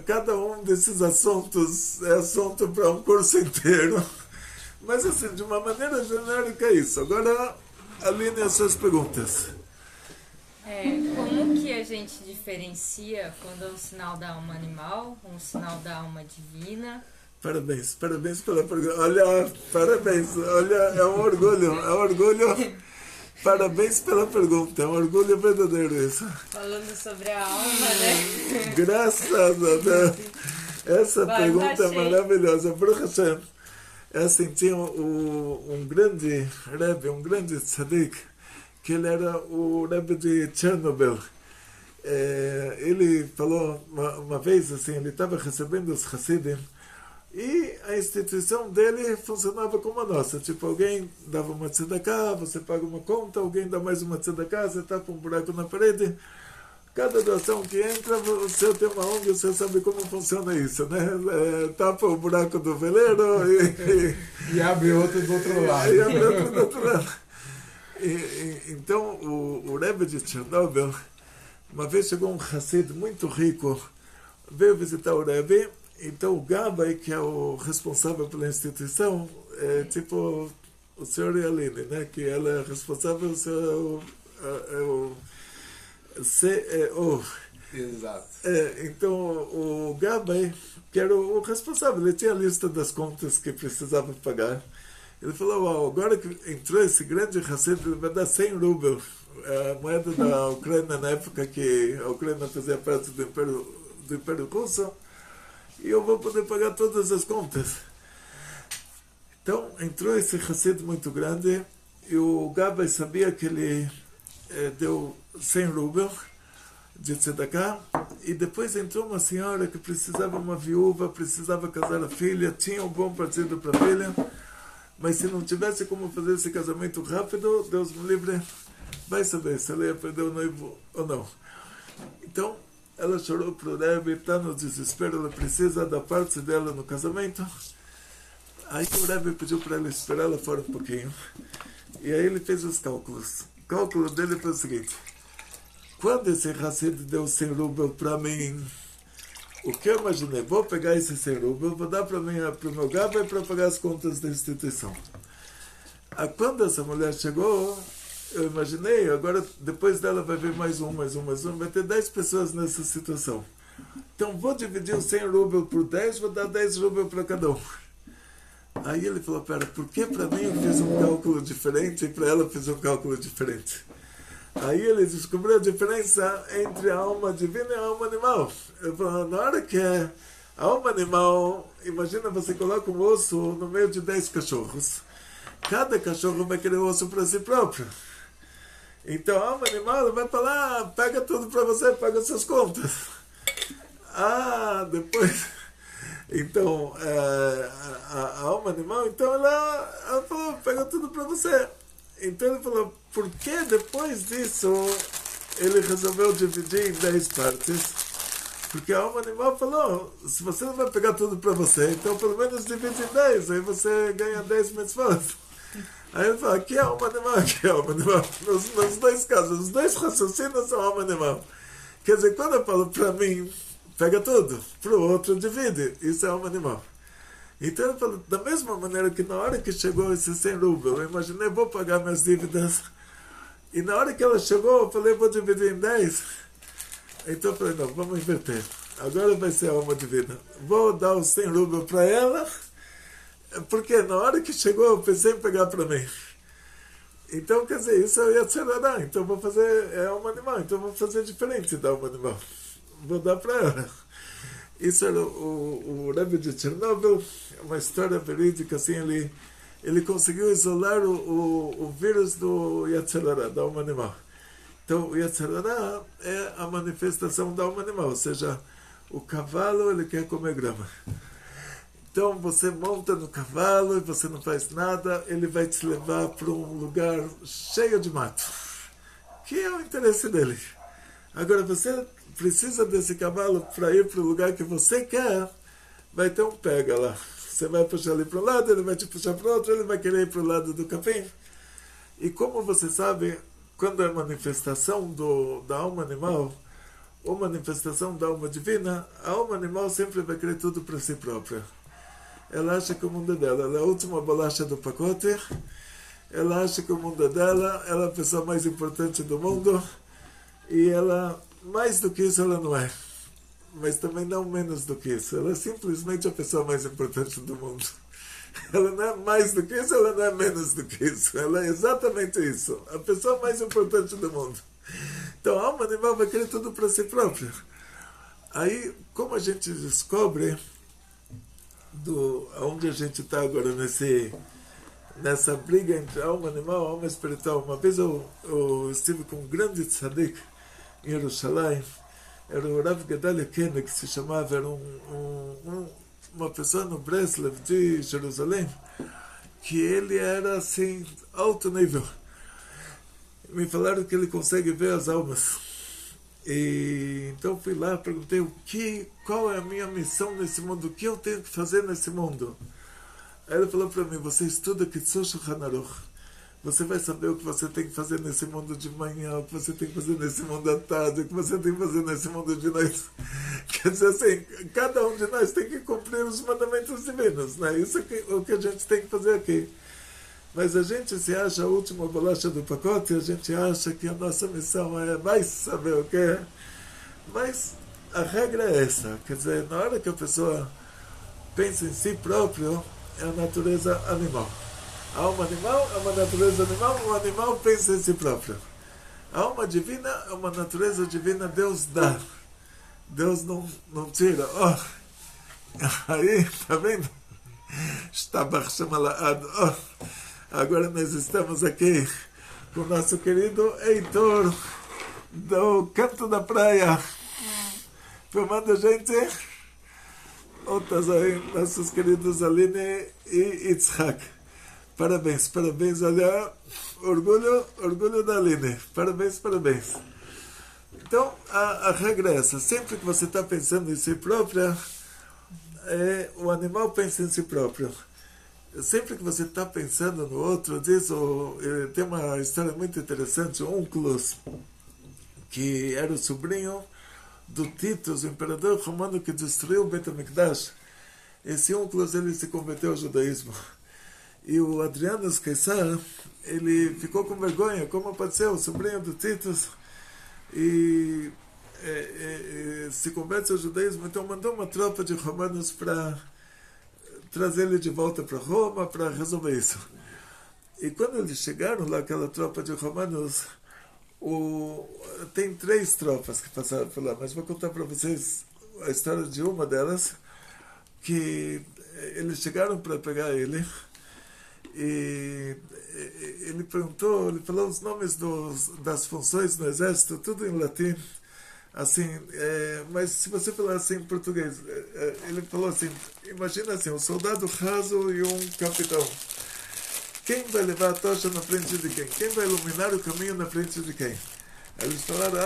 Cada um desses assuntos é assunto para um curso inteiro. Mas assim, de uma maneira genérica é isso. Agora, alinhe as suas perguntas. Como que a gente diferencia quando é um sinal da alma animal, um sinal da alma divina? Parabéns pela pergunta. Olha, parabéns. Olha, é um orgulho. Parabéns pela pergunta, é um orgulho verdadeiro isso. Falando sobre a alma, né? Graças a Deus. Essa pergunta é maravilhosa. Baruch Hashem. É assim, tinha um grande Rebbe, um grande tzadik, que ele era o Rebbe de Chernobyl. Ele falou uma vez, assim, ele estava recebendo os Hasidim, e a instituição dele funcionava como a nossa. Tipo, alguém dava uma tzedakah, você paga uma conta, alguém dá mais uma tzedakah, você tapa um buraco na parede. Cada doação que entra, você tem uma ONG, você sabe como funciona isso, né? Tapa o buraco do veleiro e abre outro do outro lado. E abre outro do outro lado. Então, o Rebbe de Chernobyl, uma vez chegou um Hassid muito rico, veio visitar o Rebbe. Então o Gabay, que é o responsável pela instituição, é tipo o senhor e a Aline, né? Que ela é responsável, o senhor é o CEO. Exato. Então o Gabay, que era o responsável, ele tinha a lista das contas que precisava pagar. Ele falou, uau, agora que entrou esse grande Hassid, ele vai dar 100 rubel, a moeda da Ucrânia na época que a Ucrânia fazia parte do Império Russo, e eu vou poder pagar todas as contas. Então entrou esse Hassid muito grande, e o Gabbai sabia que ele deu 100 rubel de tzedakah, e depois entrou uma senhora que precisava, uma viúva, precisava casar a filha, tinha um bom partido para a filha, mas se não tivesse como fazer esse casamento rápido, Deus me livre, vai saber se ela ia perder o noivo ou não. Então ela chorou para o Rebbe, está no desespero, ela precisa da parte dela no casamento. Aí o Rebbe pediu para ela esperar lá fora um pouquinho, e aí ele fez os cálculos. O cálculo dele foi o seguinte: quando esse Hassid deu 100 rubel para mim, o que eu imaginei? Vou pegar esse 100 rubel, vou dar para o meu Gabbai para pagar as contas da instituição. Quando essa mulher chegou, eu imaginei, agora depois dela vai vir mais um, vai ter 10 pessoas nessa situação. Então vou dividir os 100 rubel por 10, vou dar 10 rubel para cada um. Aí ele falou, pera, por que para mim eu fiz um cálculo diferente e para ela eu fiz um cálculo diferente? Aí ele descobriu a diferença entre a alma divina e a alma animal. Ele falou, na hora que a alma animal, imagina você coloca um osso no meio de 10 cachorros. Cada cachorro vai querer osso para si próprio. Então a alma animal vai falar, pega tudo para você, paga as suas contas. Depois... Então, a alma animal, então ela falou, pega tudo para você. Então ele falou, por que depois disso ele resolveu dividir em 10 partes? Porque a alma animal falou, se você não vai pegar tudo para você, então pelo menos divide em 10, aí você ganha 10 mitzvot. Aí ele falou, aqui é a alma animal, aqui é a alma animal. Nos dois casos, os dois raciocínios são a alma animal. Quer dizer, quando eu falo para mim, pega tudo, para o outro divide, isso é alma animal. Então ele falou, da mesma maneira que na hora que chegou esse 100 rubel, eu imaginei, vou pagar minhas dívidas, e na hora que ela chegou, eu falei, vou dividir em 10. Então eu falei, não, vamos inverter, agora vai ser a alma divina, vou dar os 100 rubel para ela, porque na hora que chegou, eu pensei em pegar para mim. Então, quer dizer, isso eu ia acelerar, então vou fazer, é alma animal, então vou fazer diferente da alma animal. Vou dar para ela. Isso era o Rebbe de Chernobyl, uma história verídica, assim, ele conseguiu isolar o vírus do Yetzer Hara, da alma animal. Então, o Yetzer Hara é a manifestação da alma animal, ou seja, o cavalo, ele quer comer grama. Então, você monta no cavalo e você não faz nada, ele vai te levar para um lugar cheio de mato, que é o interesse dele. Agora, você precisa desse cavalo para ir para o lugar que você quer, vai ter um pega lá. Você vai puxar ele para um lado, ele vai te puxar para o outro, ele vai querer ir para o lado do capim. E como você sabe, quando é manifestação da alma animal, ou manifestação da alma divina, a alma animal sempre vai querer tudo para si própria. Ela acha que o mundo é dela, ela é a última bolacha do pacote, ela acha que o mundo é dela, ela é a pessoa mais importante do mundo, e ela, mais do que isso, ela não é. Mas também não menos do que isso. Ela é simplesmente a pessoa mais importante do mundo. Ela não é mais do que isso, ela não é menos do que isso. Ela é exatamente isso. A pessoa mais importante do mundo. Então a alma animal vai querer tudo para si própria. Aí, como a gente descobre onde a gente está agora nessa briga entre alma animal e alma espiritual. Uma vez eu estive com um grande tzadik em Jerusalém, era o Rav Gedalia Kenne, que se chamava, era uma pessoa no Breslev de Jerusalém, que ele era assim, alto nível. Me falaram que ele consegue ver as almas. E então fui lá, perguntei qual é a minha missão nesse mundo, o que eu tenho que fazer nesse mundo. Aí ele falou para mim, você estuda Kitzur Shulchan Aruch, você vai saber o que você tem que fazer nesse mundo de manhã, o que você tem que fazer nesse mundo à tarde, o que você tem que fazer nesse mundo de noite. Quer dizer assim, cada um de nós tem que cumprir os mandamentos divinos, né? Isso é o que a gente tem que fazer aqui. Mas a gente se acha a última bolacha do pacote, a gente acha que a nossa missão é vai saber o que é. Mas a regra é essa, quer dizer, na hora que a pessoa pensa em si próprio, é a natureza animal. A alma animal é uma natureza animal, o animal pensa em si próprio. A alma divina é uma natureza divina, Deus dá. Deus não tira. Oh, aí, tá vendo? Está barchamalado. Oh, agora nós estamos aqui com o nosso querido Heitor, do Canto da Praia, filmando a gente. Outras aí, nossos queridos Aline e Yitzhak. Parabéns, parabéns, olha, orgulho da Aline. Parabéns, parabéns. Então, a regra é essa. Sempre que você está pensando em si própria, o animal pensa em si próprio. Sempre que você está pensando no outro, tem uma história muito interessante. O Onkelos, que era o sobrinho do Titus, o imperador romano que destruiu o Beit HaMikdash. Esse Onkelos, ele se converteu ao judaísmo. E o Adrianus Caesar, ele ficou com vergonha, como pode ser o sobrinho do Titus, e se converte ao judaísmo. Então mandou uma tropa de romanos para trazer ele de volta para Roma, para resolver isso. E quando eles chegaram lá, aquela tropa de romanos, tem 3 tropas que passaram por lá, mas vou contar para vocês a história de uma delas, que eles chegaram para pegar ele, e ele falou os nomes das funções no exército, tudo em latim, assim, mas se você falar assim em português, ele falou assim, imagina assim, um soldado raso e um capitão. Quem vai levar a tocha na frente de quem? Quem vai iluminar o caminho na frente de quem? Aí eles falaram,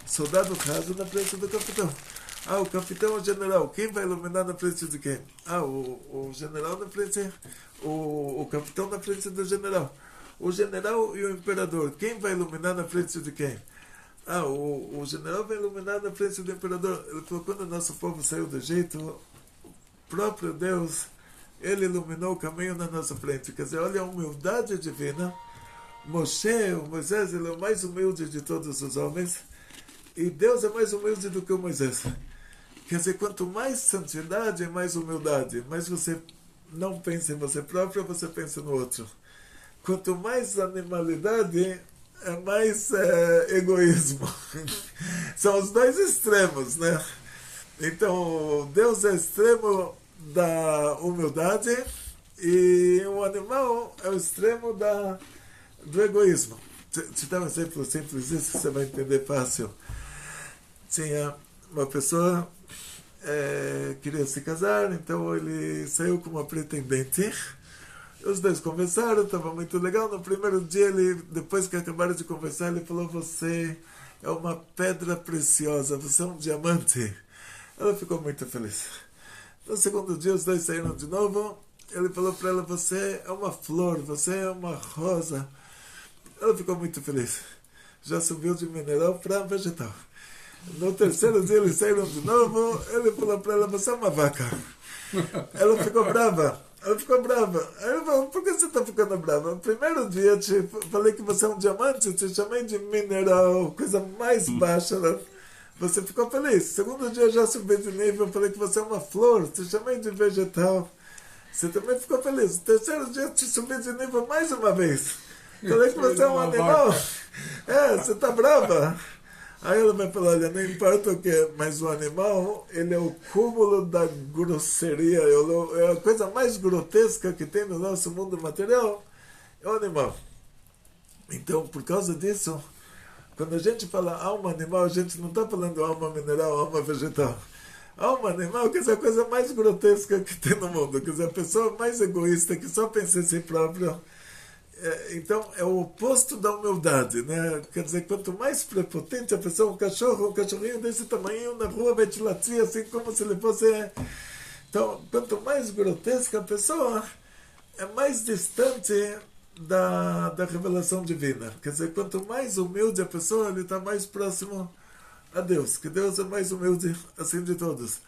soldado raso na frente do capitão. O capitão é o general. Quem vai iluminar na frente de quem? O general na frente, o capitão na frente do general. O general e o imperador. Quem vai iluminar na frente de quem? O general vai iluminar na frente do imperador. Ele falou, quando o nosso povo saiu do Egito, o próprio Deus, ele iluminou o caminho na nossa frente. Quer dizer, olha a humildade divina. Moisés, ele é o mais humilde de todos os homens. E Deus é mais humilde do que o Moisés. Quer dizer, quanto mais santidade, mais humildade. Mas você não pensa em você próprio, você pensa no outro. Quanto mais animalidade, é mais egoísmo. São os 2 extremos, né? Então, Deus é extremo da humildade e o animal é o extremo do egoísmo. Te dar um exemplo simples, isso você vai entender fácil. Tinha uma pessoa queria se casar, então ele saiu com uma pretendente. Os 2 conversaram, estava muito legal. No primeiro dia, depois que acabaram de conversar, ele falou, você é uma pedra preciosa, você é um diamante. Ela ficou muito feliz. No segundo dia, os 2 saíram de novo. Ele falou para ela, você é uma flor, você é uma rosa. Ela ficou muito feliz. Já subiu de mineral para vegetal. No terceiro dia eles saíram de novo. Ele falou para ela, você é uma vaca. Ela ficou brava. Aí ele falou, por que você está ficando brava? No primeiro dia eu te falei que você é um diamante, eu te chamei de mineral, coisa mais baixa. Né? Você ficou feliz. Segundo dia eu já subi de nível, eu falei que você é uma flor, te chamei de vegetal. Você também ficou feliz. No terceiro dia eu te subi de nível mais uma vez. Falei que você é um animal. Você está brava. Aí ela vai falar, olha, não importa o que é, mas o animal, ele é o cúmulo da grosseria, é a coisa mais grotesca que tem no nosso mundo material, é o animal. Então, por causa disso, quando a gente fala alma animal, a gente não está falando alma mineral, alma vegetal. Alma animal, quer dizer, a coisa mais grotesca que tem no mundo, quer dizer, a pessoa mais egoísta, que só pensa em si própria. Então, é o oposto da humildade, né? Quer dizer, quanto mais prepotente a pessoa, um cachorrinho desse tamanho na rua vai te latir assim como se ele fosse... Então, quanto mais grotesca a pessoa, é mais distante da revelação divina. Quer dizer, quanto mais humilde a pessoa, ele está mais próximo a Deus, que Deus é mais humilde assim de todos.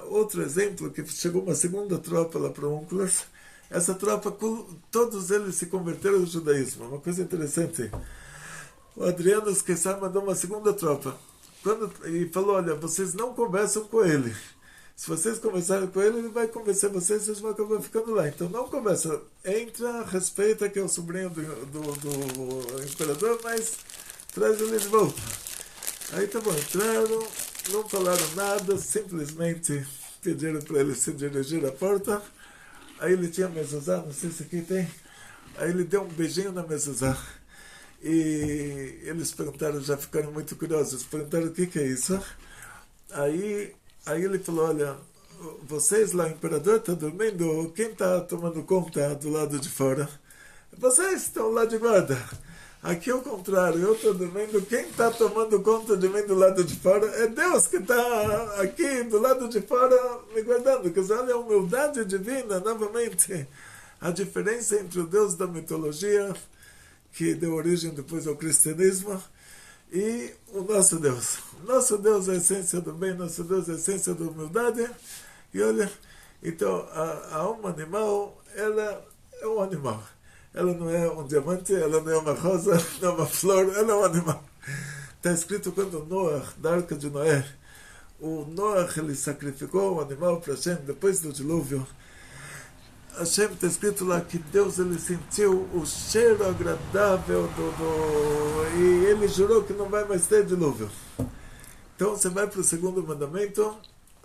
Outro exemplo, que chegou uma segunda tropa lá para Onkelos. Essa tropa, todos eles se converteram ao judaísmo. Uma coisa interessante. O Adrianus Caesar mandou uma segunda tropa. E falou, olha, vocês não conversam com ele. Se vocês conversarem com ele vai convencer vocês, vocês vão acabar ficando lá. Então não conversa. Entra, respeita que é o sobrinho do imperador, mas traz ele de volta. Aí tá bom, entraram, não falaram nada, simplesmente pediram para ele se dirigir à porta. Aí ele tinha mezuzá, não sei se aqui tem. Aí ele deu um beijinho na mezuzá. E eles perguntaram, já ficaram muito curiosos, perguntaram o que é isso. Aí ele falou, olha, vocês lá, o imperador está dormindo, quem está tomando conta do lado de fora? Vocês estão lá de guarda. Aqui é o contrário, eu estou dormindo, quem está tomando conta de mim do lado de fora é Deus que está aqui do lado de fora me guardando. Quer dizer, olha a humildade divina, novamente. A diferença entre o Deus da mitologia, que deu origem depois ao cristianismo, e o nosso Deus. Nosso Deus é a essência do bem, nosso Deus é a essência da humildade. E olha, então a alma animal, ela é um animal. Ela não é um diamante, ela não é uma rosa, não é uma flor, ela é um animal. Está escrito quando Noé, da Arca de Noé, o Noé ele sacrificou um animal para Hashem depois do dilúvio. Hashem está escrito lá que Deus ele sentiu o cheiro agradável e ele jurou que não vai mais ter dilúvio. Então você vai para o segundo mandamento,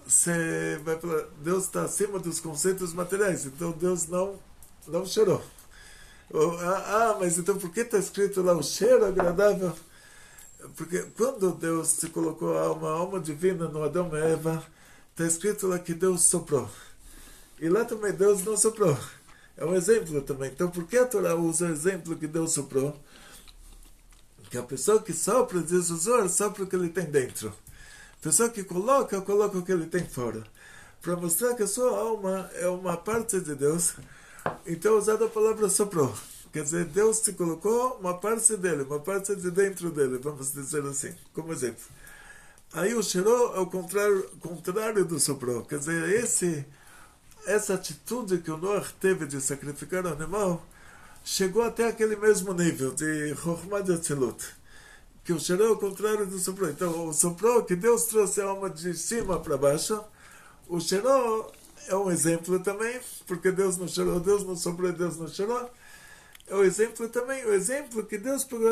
você vai para Deus está acima dos conceitos materiais, então Deus não cheirou. Mas então por que está escrito lá o cheiro agradável? Porque quando Deus se colocou a alma divina no Adão e Eva, está escrito lá que Deus soprou. E lá também Deus não soprou. É um exemplo também. Então por que a Torá usa o exemplo que Deus soprou? Que a pessoa que sopra, diz o Zohar, sopra o que ele tem dentro. A pessoa que coloca o que ele tem fora. Para mostrar que a sua alma é uma parte de Deus, então é usada a palavra soprou. Quer dizer, Deus se colocou uma parte dele, uma parte de dentro dele, vamos dizer assim, como exemplo. Aí o cheirou é o contrário do soprou. Quer dizer, essa atitude que o Noé teve de sacrificar o animal chegou até aquele mesmo nível de Chokhmah de Atzilut, que o cheirou é o contrário do soprou. Então o soprou, que Deus trouxe a alma de cima para baixo, o cheirou é um exemplo também, porque Deus não cheirou, Deus não soprou, Deus não cheirou. É o exemplo também, o exemplo que Deus pegou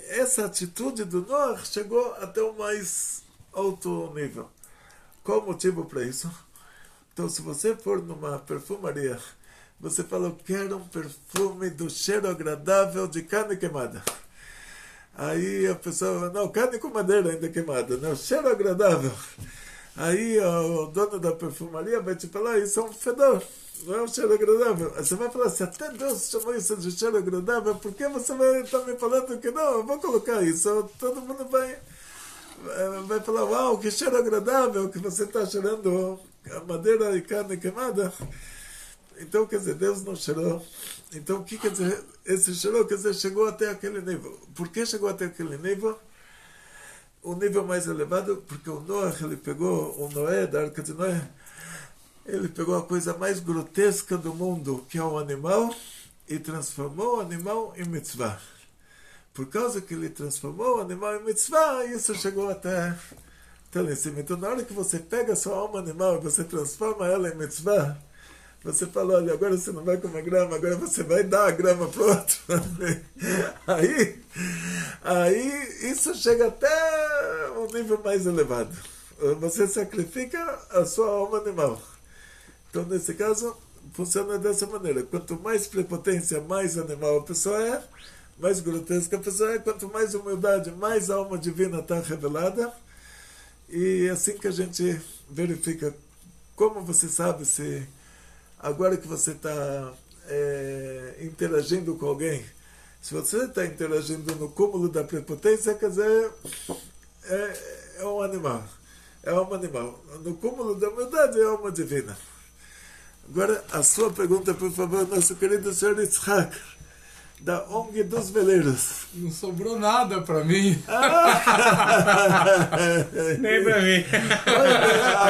essa atitude do Noé, chegou até o mais alto nível. Qual o motivo para isso? Então, se você for numa perfumaria, você fala, eu quero um perfume do cheiro agradável de carne queimada. Aí a pessoa, não, carne com madeira ainda queimada, não, cheiro agradável. Aí o dono da perfumaria vai te falar, isso é um fedor, não é um cheiro agradável. Aí você vai falar, se até Deus chamou isso de cheiro agradável, por que você vai estar me falando que não, eu vou colocar isso? Todo mundo vai falar, uau, que cheiro agradável que você está cheirando a madeira e carne queimada. Então, quer dizer, Deus não cheirou. Então, o que quer dizer? Esse cheirou, quer dizer, chegou até aquele nível. Por que chegou até aquele nível? O nível mais elevado, porque o Noé, ele pegou, o Noé, da Arca de Noé, ele pegou a coisa mais grotesca do mundo, que é o animal, e transformou o animal em mitzvah. Por causa que ele transformou o animal em mitzvah, isso chegou até lá em cima. Então, na hora que você pega a sua alma animal e você transforma ela em mitzvah, você fala, olha, agora você não vai comer grama, agora você vai dar a grama para o outro. Aí isso chega até um nível mais elevado. Você sacrifica a sua alma animal. Então, nesse caso, funciona dessa maneira. Quanto mais prepotência, mais animal a pessoa é, mais grotesca a pessoa é, quanto mais humildade, mais a alma divina está revelada. E é assim que a gente verifica. Como você sabe se agora que você está interagindo com alguém, se você está interagindo no cúmulo da prepotência, quer dizer, é um animal. É alma animal. No cúmulo da humildade é alma divina. Agora, a sua pergunta, por favor, nosso querido senhor Yitzhak, da ONG dos Veleiros. Não sobrou nada para mim. Nem para mim.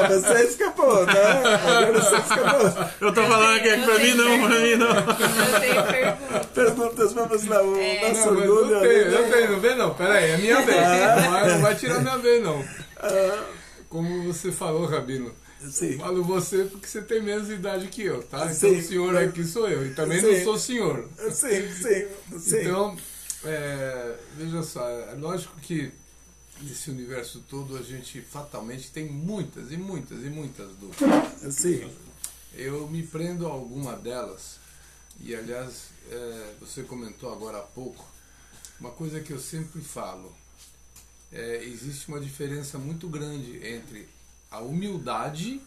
Você escapou, né? Agora você escapou. Eu tô falando aqui para mim não. Eu tenho pergunta. Perguntas, vamos lá. O nosso Não, orgulho. eu tenho, não vem não. Pera aí, é minha vez. Não vai tirar minha vez, não. como você falou, Rabino, Sim. eu falo você porque você tem menos idade que eu, tá? Então Sim. o senhor aqui sou eu, e também Sim. não sou senhor. Sim. Então, veja só, é lógico que nesse universo todo a gente fatalmente tem muitas e muitas e muitas dúvidas. Sim. Eu me prendo a alguma delas, e aliás, você comentou agora há pouco, uma coisa que eu sempre falo, existe uma diferença muito grande entre a humildade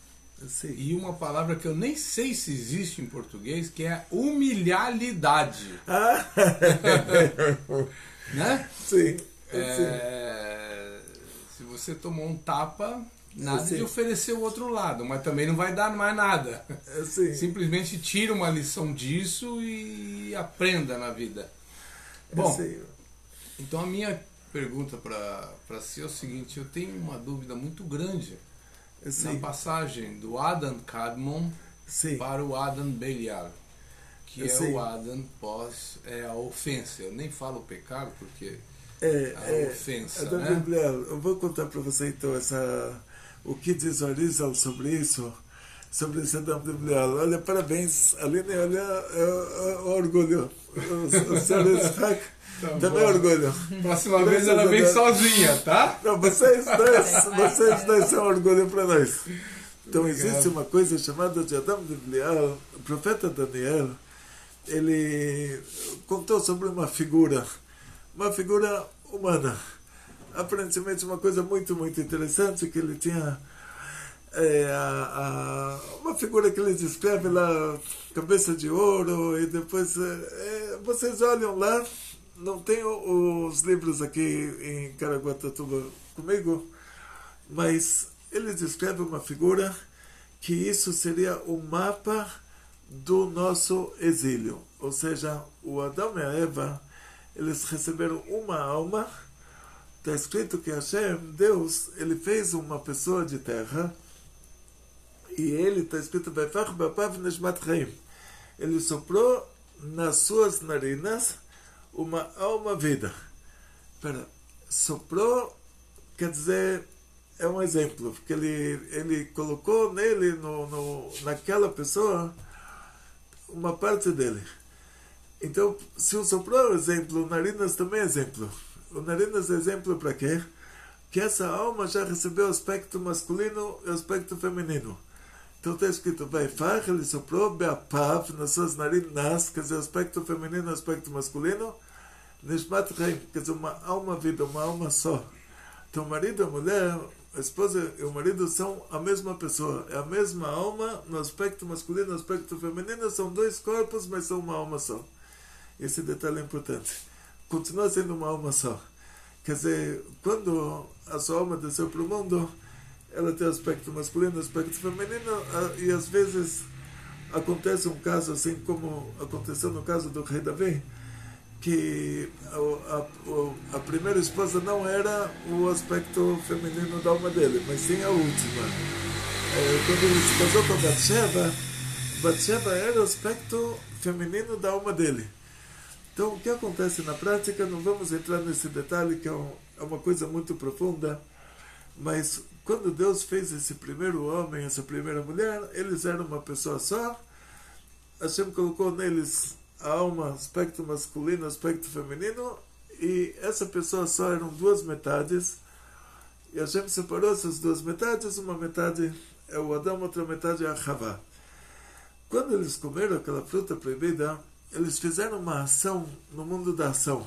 Sim. e uma palavra que eu nem sei se existe em português, que é a humilhalidade. Né? Sim. Se você tomou um tapa, nada Sim. de oferecer o outro lado, mas também não vai dar mais nada. Sim. Simplesmente tira uma lição disso e aprenda na vida. Bom, Sim. então a minha pergunta para si é o seguinte: eu tenho uma dúvida muito grande na Sim. passagem do Adam Kadmon Sim. para o Adam Belial, que é Sim. o Adam pós a ofensa. Eu nem falo pecado porque a ofensa, Adam né? Belial, eu vou contar para você então o que diz o Arizal sobre isso, sobre esse Adam Belial. Olha, parabéns, Aline, olha o orgulho. O senhor Isaac Tá também bom. orgulho. Próxima vez ela vem sozinha, tá? Não, vocês dois são orgulho para nós. Então existe uma coisa chamada de Adam de Belial. O profeta Daniel, ele contou sobre uma figura humana. Aparentemente uma coisa muito, muito interessante, que ele tinha uma figura que ele descreve lá, cabeça de ouro, e depois vocês olham lá. Não tenho os livros aqui em Caraguatatuba comigo, mas ele descreve uma figura que isso seria o mapa do nosso exílio. Ou seja, o Adão e a Eva, eles receberam uma alma. Está escrito que Hashem, Deus, ele fez uma pessoa de terra, e ele, está escrito, ele soprou nas suas narinas uma alma vida. Soprou, quer dizer, é um exemplo, porque ele colocou nele, naquela pessoa, uma parte dele. Então, se o soprou é exemplo, o narinas também é exemplo. O narinas é exemplo para quê? Que essa alma já recebeu o aspecto masculino e o aspecto feminino. Então está escrito, Vaifach, ele soprou, Beapav, nas suas narinas, quer dizer, aspecto feminino e aspecto masculino, Nishmat Reim, quer dizer, uma alma vida, uma alma só. Então o marido e a mulher, a esposa e o marido são a mesma pessoa, é a mesma alma, no aspecto masculino e no aspecto feminino, são dois corpos, mas são uma alma só. Esse detalhe é importante. Continua sendo uma alma só. Quer dizer, quando a sua alma desceu para o mundo, ela tem aspecto masculino, aspecto feminino, e às vezes acontece um caso assim como aconteceu no caso do rei Davi, que a primeira esposa não era o aspecto feminino da alma dele, mas sim a última. Quando ele se casou com Batseba era o aspecto feminino da alma dele. Então, o que acontece na prática, não vamos entrar nesse detalhe, que é uma coisa muito profunda, mas quando Deus fez esse primeiro homem, essa primeira mulher, eles eram uma pessoa só. Hashem colocou neles a alma, aspecto masculino, aspecto feminino, e essa pessoa só eram duas metades, e Hashem separou essas duas metades, uma metade é o Adão, outra metade é a Havá. Quando eles comeram aquela fruta proibida, eles fizeram uma ação no mundo da ação.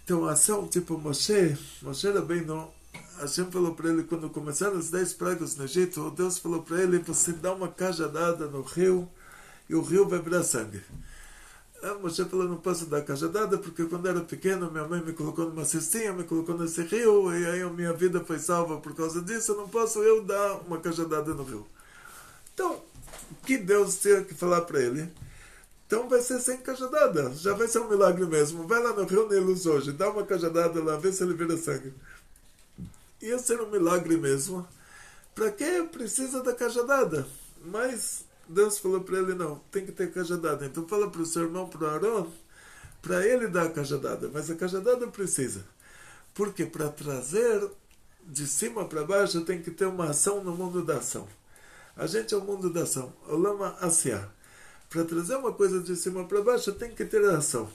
Então, a ação tipo Moshe Rabbeinu, Hashem falou para ele, quando começaram as 10 pragas no Egito, Deus falou para ele, você dá uma cajadada no rio, e o rio vai virar sangue. Moshe falou, não posso dar cajadada, porque quando era pequeno, minha mãe me colocou numa cestinha, me colocou nesse rio, e aí a minha vida foi salva por causa disso, não posso eu dar uma cajadada no rio. Então, o que Deus tinha que falar para ele? Então vai ser sem cajadada, já vai ser um milagre mesmo. Vai lá no Rio Nilus hoje, dá uma cajadada lá, vê se ele vira sangue. Ia ser um milagre mesmo. Para que precisa da cajadada? Mas Deus falou para ele, não, tem que ter cajadada. Então fala para o seu irmão, para o Arão, para ele dar a cajadada. Mas a cajadada precisa. Porque para trazer de cima para baixo tem que ter uma ação no mundo da ação. A gente é o mundo da ação, o Lama Asiá. Para trazer uma coisa de cima para baixo tem que ter ação.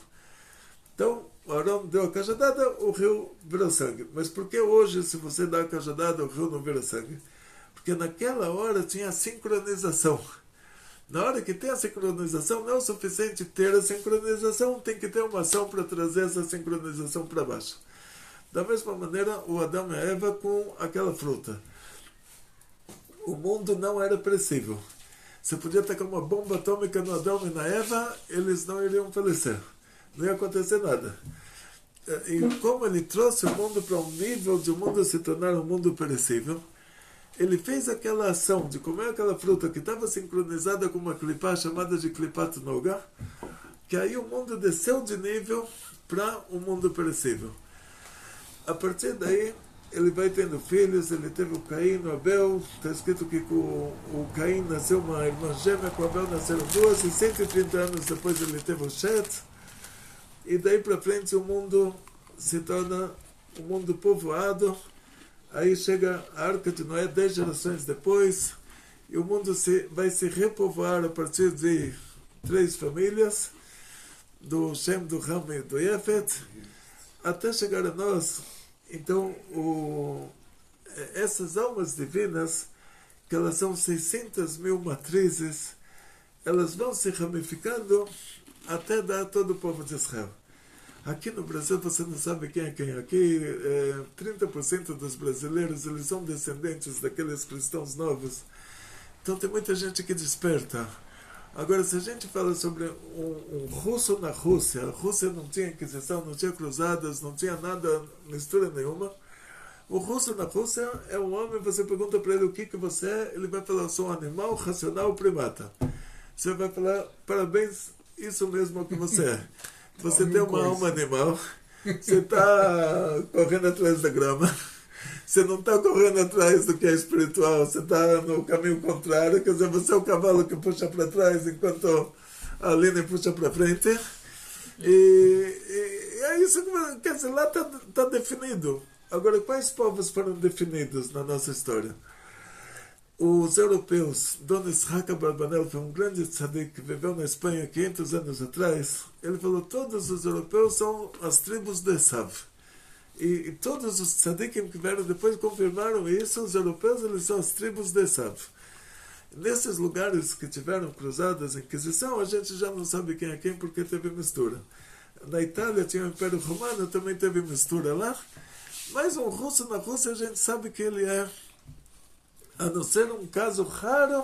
Então, o Arão deu a cajadada, o rio virou sangue. Mas por que hoje, se você dá a cajadada, o rio não vira sangue? Porque naquela hora tinha sincronização. Na hora que tem a sincronização, não é o suficiente ter a sincronização, tem que ter uma ação para trazer essa sincronização para baixo. Da mesma maneira, o Adão e a Eva com aquela fruta. O mundo não era perecível. Você podia tacar uma bomba atômica no Adão e na Eva, eles não iriam falecer. Não ia acontecer nada. E como ele trouxe o mundo para um nível de o mundo se tornar um mundo perecível, ele fez aquela ação de comer aquela fruta que estava sincronizada com uma clipá chamada de clipat noga, que aí o mundo desceu de nível para um mundo perecível. A partir daí, ele vai tendo filhos, ele teve o Caim, o Abel, está escrito que com o Caim nasceu uma irmã gêmea, com o Abel nasceram duas, e 130 anos depois ele teve o Shet, e daí para frente o mundo se torna um mundo povoado. Aí chega a Arca de Noé 10 gerações depois, e o mundo vai se repovoar a partir de 3 famílias, do Shem, do Ham e do Yefet, até chegar a nós. Então, essas almas divinas, que elas são 600 mil matrizes, elas vão se ramificando até dar todo o povo de Israel. Aqui no Brasil você não sabe quem é quem. Aqui 30% dos brasileiros eles são descendentes daqueles cristãos novos. Então tem muita gente que desperta. Agora, se a gente fala sobre um russo na Rússia, a Rússia não tinha Inquisição, não tinha cruzadas, não tinha nada, mistura nenhuma. O russo na Rússia é um homem, você pergunta para ele o que você é, ele vai falar, eu sou um animal racional primata. Você vai falar, parabéns, isso mesmo é o que você é. Você tem uma alma animal, você está correndo atrás da grama, você não está correndo atrás do que é espiritual, você está no caminho contrário, quer dizer, você é o cavalo que puxa para trás enquanto a Aline puxa para frente. E é isso, quer dizer, lá está definido. Agora, quais povos foram definidos na nossa história? Os europeus, Dom Isaac Abarbanel foi um grande tzadik que viveu na Espanha 500 anos atrás. Ele falou, todos os europeus são as tribos de Esav. E todos os tzadikim que vieram depois confirmaram isso, os europeus eles são as tribos de Esav. Nesses lugares que tiveram cruzadas, Inquisição, a gente já não sabe quem é quem porque teve mistura. Na Itália tinha o Império Romano, também teve mistura lá. Mas um russo na Rússia a gente sabe que ele é, a não ser um caso raro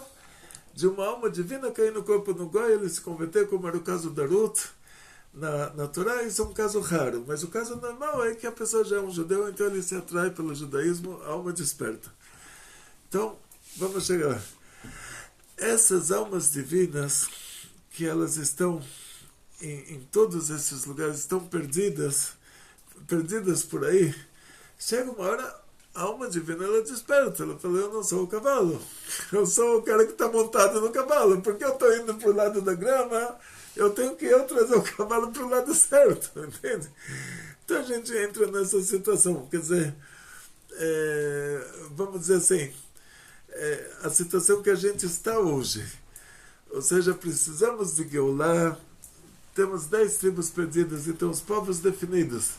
de uma alma divina cair no corpo do Goi, ele se converter, como era o caso da Ruth na Torá, isso é um caso raro. Mas o caso normal é que a pessoa já é um judeu, então ele se atrai pelo judaísmo, a alma desperta. Então, vamos chegar. Essas almas divinas, que elas estão em todos esses lugares, estão perdidas por aí, chega uma hora, a alma divina ela desperta, ela fala, eu não sou o cavalo, eu sou o cara que está montado no cavalo, porque eu estou indo para o lado da grama, eu tenho que trazer o cavalo para o lado certo, entende? Então a gente entra nessa situação, quer dizer, vamos dizer assim, a situação que a gente está hoje, ou seja, precisamos de Geulah, temos 10 tribos perdidas, então os povos definidos,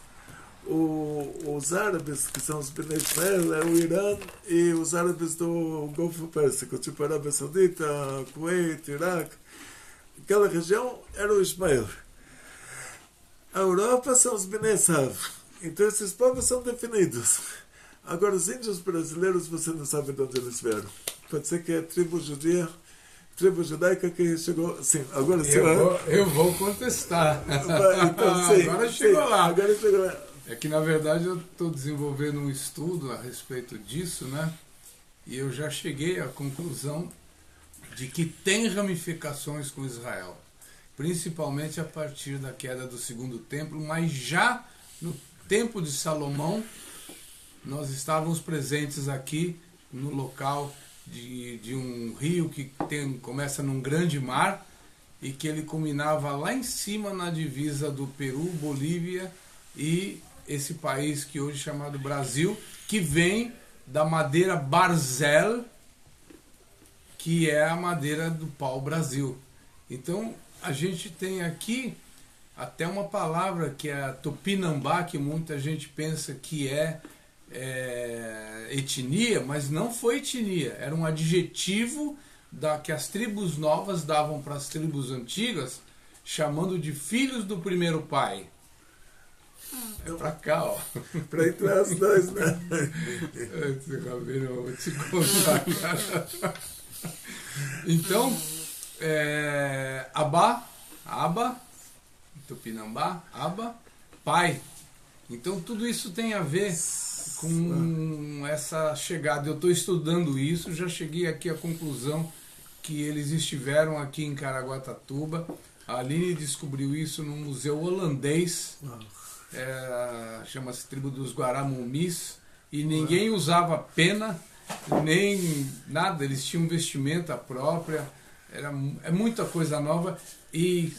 os árabes, que são os Bnei Israel, é o Irã e os árabes do Golfo Pérsico, tipo Arábia Saudita, Kuwait, Iraque, aquela região era o Ismael. A Europa são os Bnei Esav, então esses povos são definidos. Agora, os índios brasileiros, você não sabe de onde eles vieram. Pode ser que é tribo judaica que chegou... Sim, agora sim. Eu vou contestar. Então, sim, agora chegou lá. Agora chegou lá. É que, na verdade, eu estou desenvolvendo um estudo a respeito disso, né? E eu já cheguei à conclusão de que tem ramificações com Israel. Principalmente a partir da queda do Segundo Templo, mas já no tempo de Salomão, nós estávamos presentes aqui no local de um rio que começa num grande mar e que ele culminava lá em cima na divisa do Peru, Bolívia e esse país que hoje é chamado Brasil, que vem da madeira Barzel, que é a madeira do pau-brasil. Então, a gente tem aqui até uma palavra que é a Tupinambá, que muita gente pensa que é etnia, mas não foi etnia, era um adjetivo que as tribos novas davam para as tribos antigas, chamando de filhos do primeiro pai. É pra cá, ó. Pra entrar os dois, né? Esse Rabino, eu vou te contar, cara. Então, Aba, Tupinambá, Aba, pai. Então tudo isso tem a ver com essa chegada. Eu estou estudando isso, já cheguei aqui à conclusão que eles estiveram aqui em Caraguatatuba. A Aline descobriu isso num museu holandês, chama-se Tribo dos Guaramumis, e ninguém usava pena, nem nada, eles tinham vestimenta própria, é muita coisa nova, e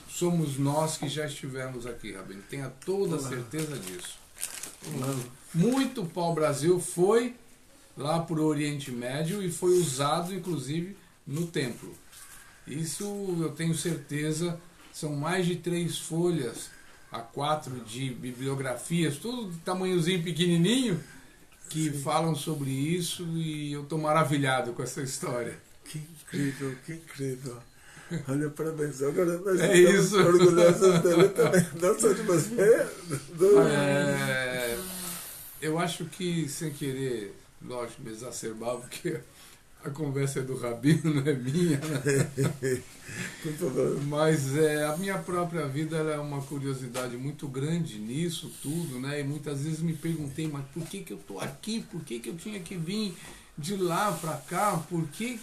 somos nós que já estivemos aqui, Rabino, tenha toda a certeza disso. Muito pau-brasil foi lá para o Oriente Médio e foi usado inclusive no templo. Isso eu tenho certeza, são mais de 3 folhas A4 de bibliografias, tudo de tamanhozinho pequenininho, que falam sobre isso, e eu estou maravilhado com essa história. Que incrível, que incrível. Olha, parabéns. Agora nós estamos orgulhosos dele também, não só de você. Eu acho que, sem querer, lógico, me exacerbar, porque a conversa é do Rabino, não é minha, né? Por favor. Mas a minha própria vida ela é uma curiosidade muito grande nisso tudo, né? E muitas vezes me perguntei, mas por que eu estou aqui? Por que eu tinha que vir de lá para cá? Por quê?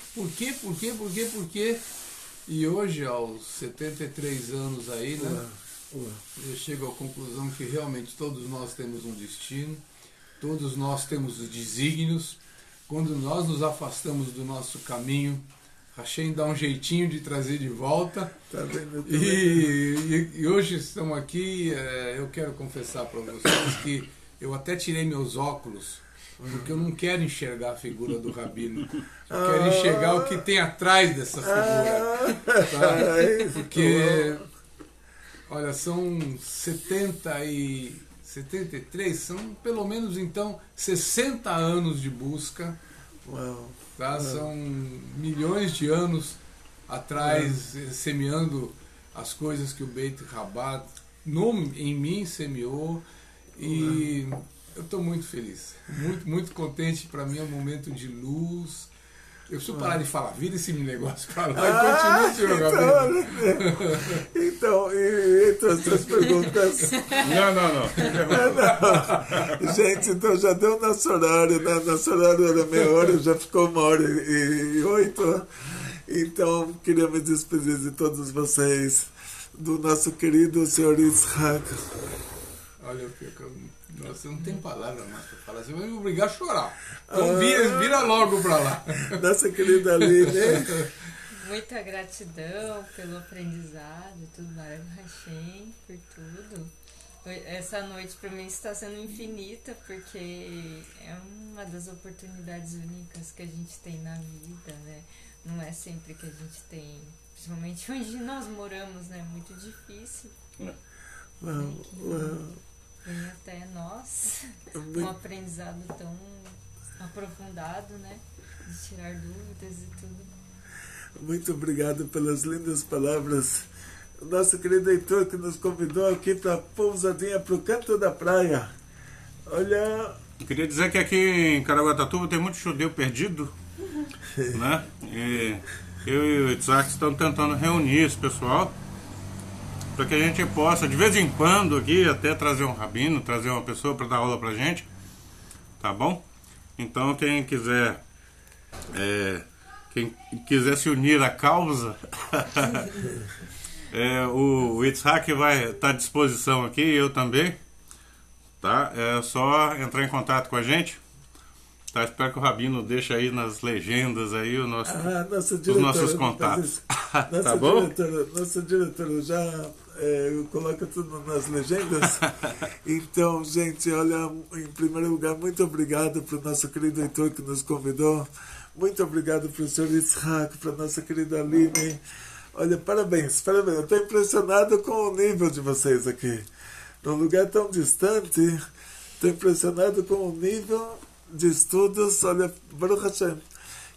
E hoje, aos 73 anos aí, né? Eu chego à conclusão que realmente todos nós temos um destino, todos nós temos desígnios. Quando nós nos afastamos do nosso caminho, Hashem dá um jeitinho de trazer de volta. Tá vendo? E hoje estamos aqui, eu quero confessar para vocês que eu até tirei meus óculos, porque eu não quero enxergar a figura do Rabino. Eu quero enxergar o que tem atrás dessa figura. Tá? Porque, olha, são 73, são pelo menos então 60 anos de busca. Uau. Tá? São milhões de anos atrás, semeando as coisas que o Beit Chabad em mim semeou, e eu estou muito feliz, muito contente. Para mim é um momento de luz. Eu preciso parar de falar, vira esse negócio para lá e continua, senhor Gabriel. Então, entre as suas perguntas. Não. Gente, então já deu nosso horário, né? Nosso horário era meia hora, já ficou 1h08. Então, queria me despedir de todos vocês, do nosso querido senhor Yitzhak. Olha, nossa, eu não tenho palavra mais para falar, você vai me obrigar a chorar. Então vira logo para lá. Nossa querida Aline. Muita gratidão pelo aprendizado, tudo, Baruch Hashem, por tudo. Essa noite para mim está sendo infinita, porque é uma das oportunidades únicas que a gente tem na vida, né? Não é sempre que a gente tem, principalmente onde nós moramos, né? Muito difícil. Vem até nós um aprendizado tão aprofundado, né? De tirar dúvidas e tudo. Muito obrigado pelas lindas palavras. O nosso querido Heitor, que nos convidou aqui para a pousadinha para o canto da praia. Olha... Eu queria dizer que aqui em Caraguatatuba tem muito judeu perdido, né? E eu e o Yitzhak estamos tentando reunir esse pessoal para que a gente possa, de vez em quando aqui, até trazer um rabino, trazer uma pessoa para dar aula pra gente, tá bom? Então quem quiser se unir à causa, o Yitzhak vai estar à disposição aqui, eu também, tá? É só entrar em contato com a gente, tá? Espero que o Rabino deixe aí nas legendas aí os nossos contatos. Tá bom? Nossa diretora já coloca tudo nas legendas. Então, gente, olha, em primeiro lugar, muito obrigado para o nosso querido Heitor que nos convidou. Muito obrigado para o senhor Yitzhak, para a nossa querida Aline. Olha, parabéns, parabéns. Eu estou impressionado com o nível de vocês aqui. Num lugar tão distante, estou impressionado com o nível de estudos. Olha, Baruch Hashem.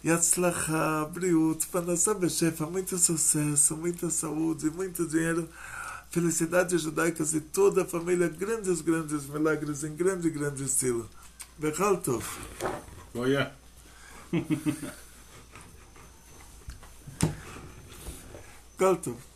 Yatzlacha, Briut, Panassá Bechefa, muito sucesso, muita saúde, muito dinheiro, felicidades judaicas e toda a família, grandes milagres em grande estilo. Bechal Tov. Olha. Bechal Tov.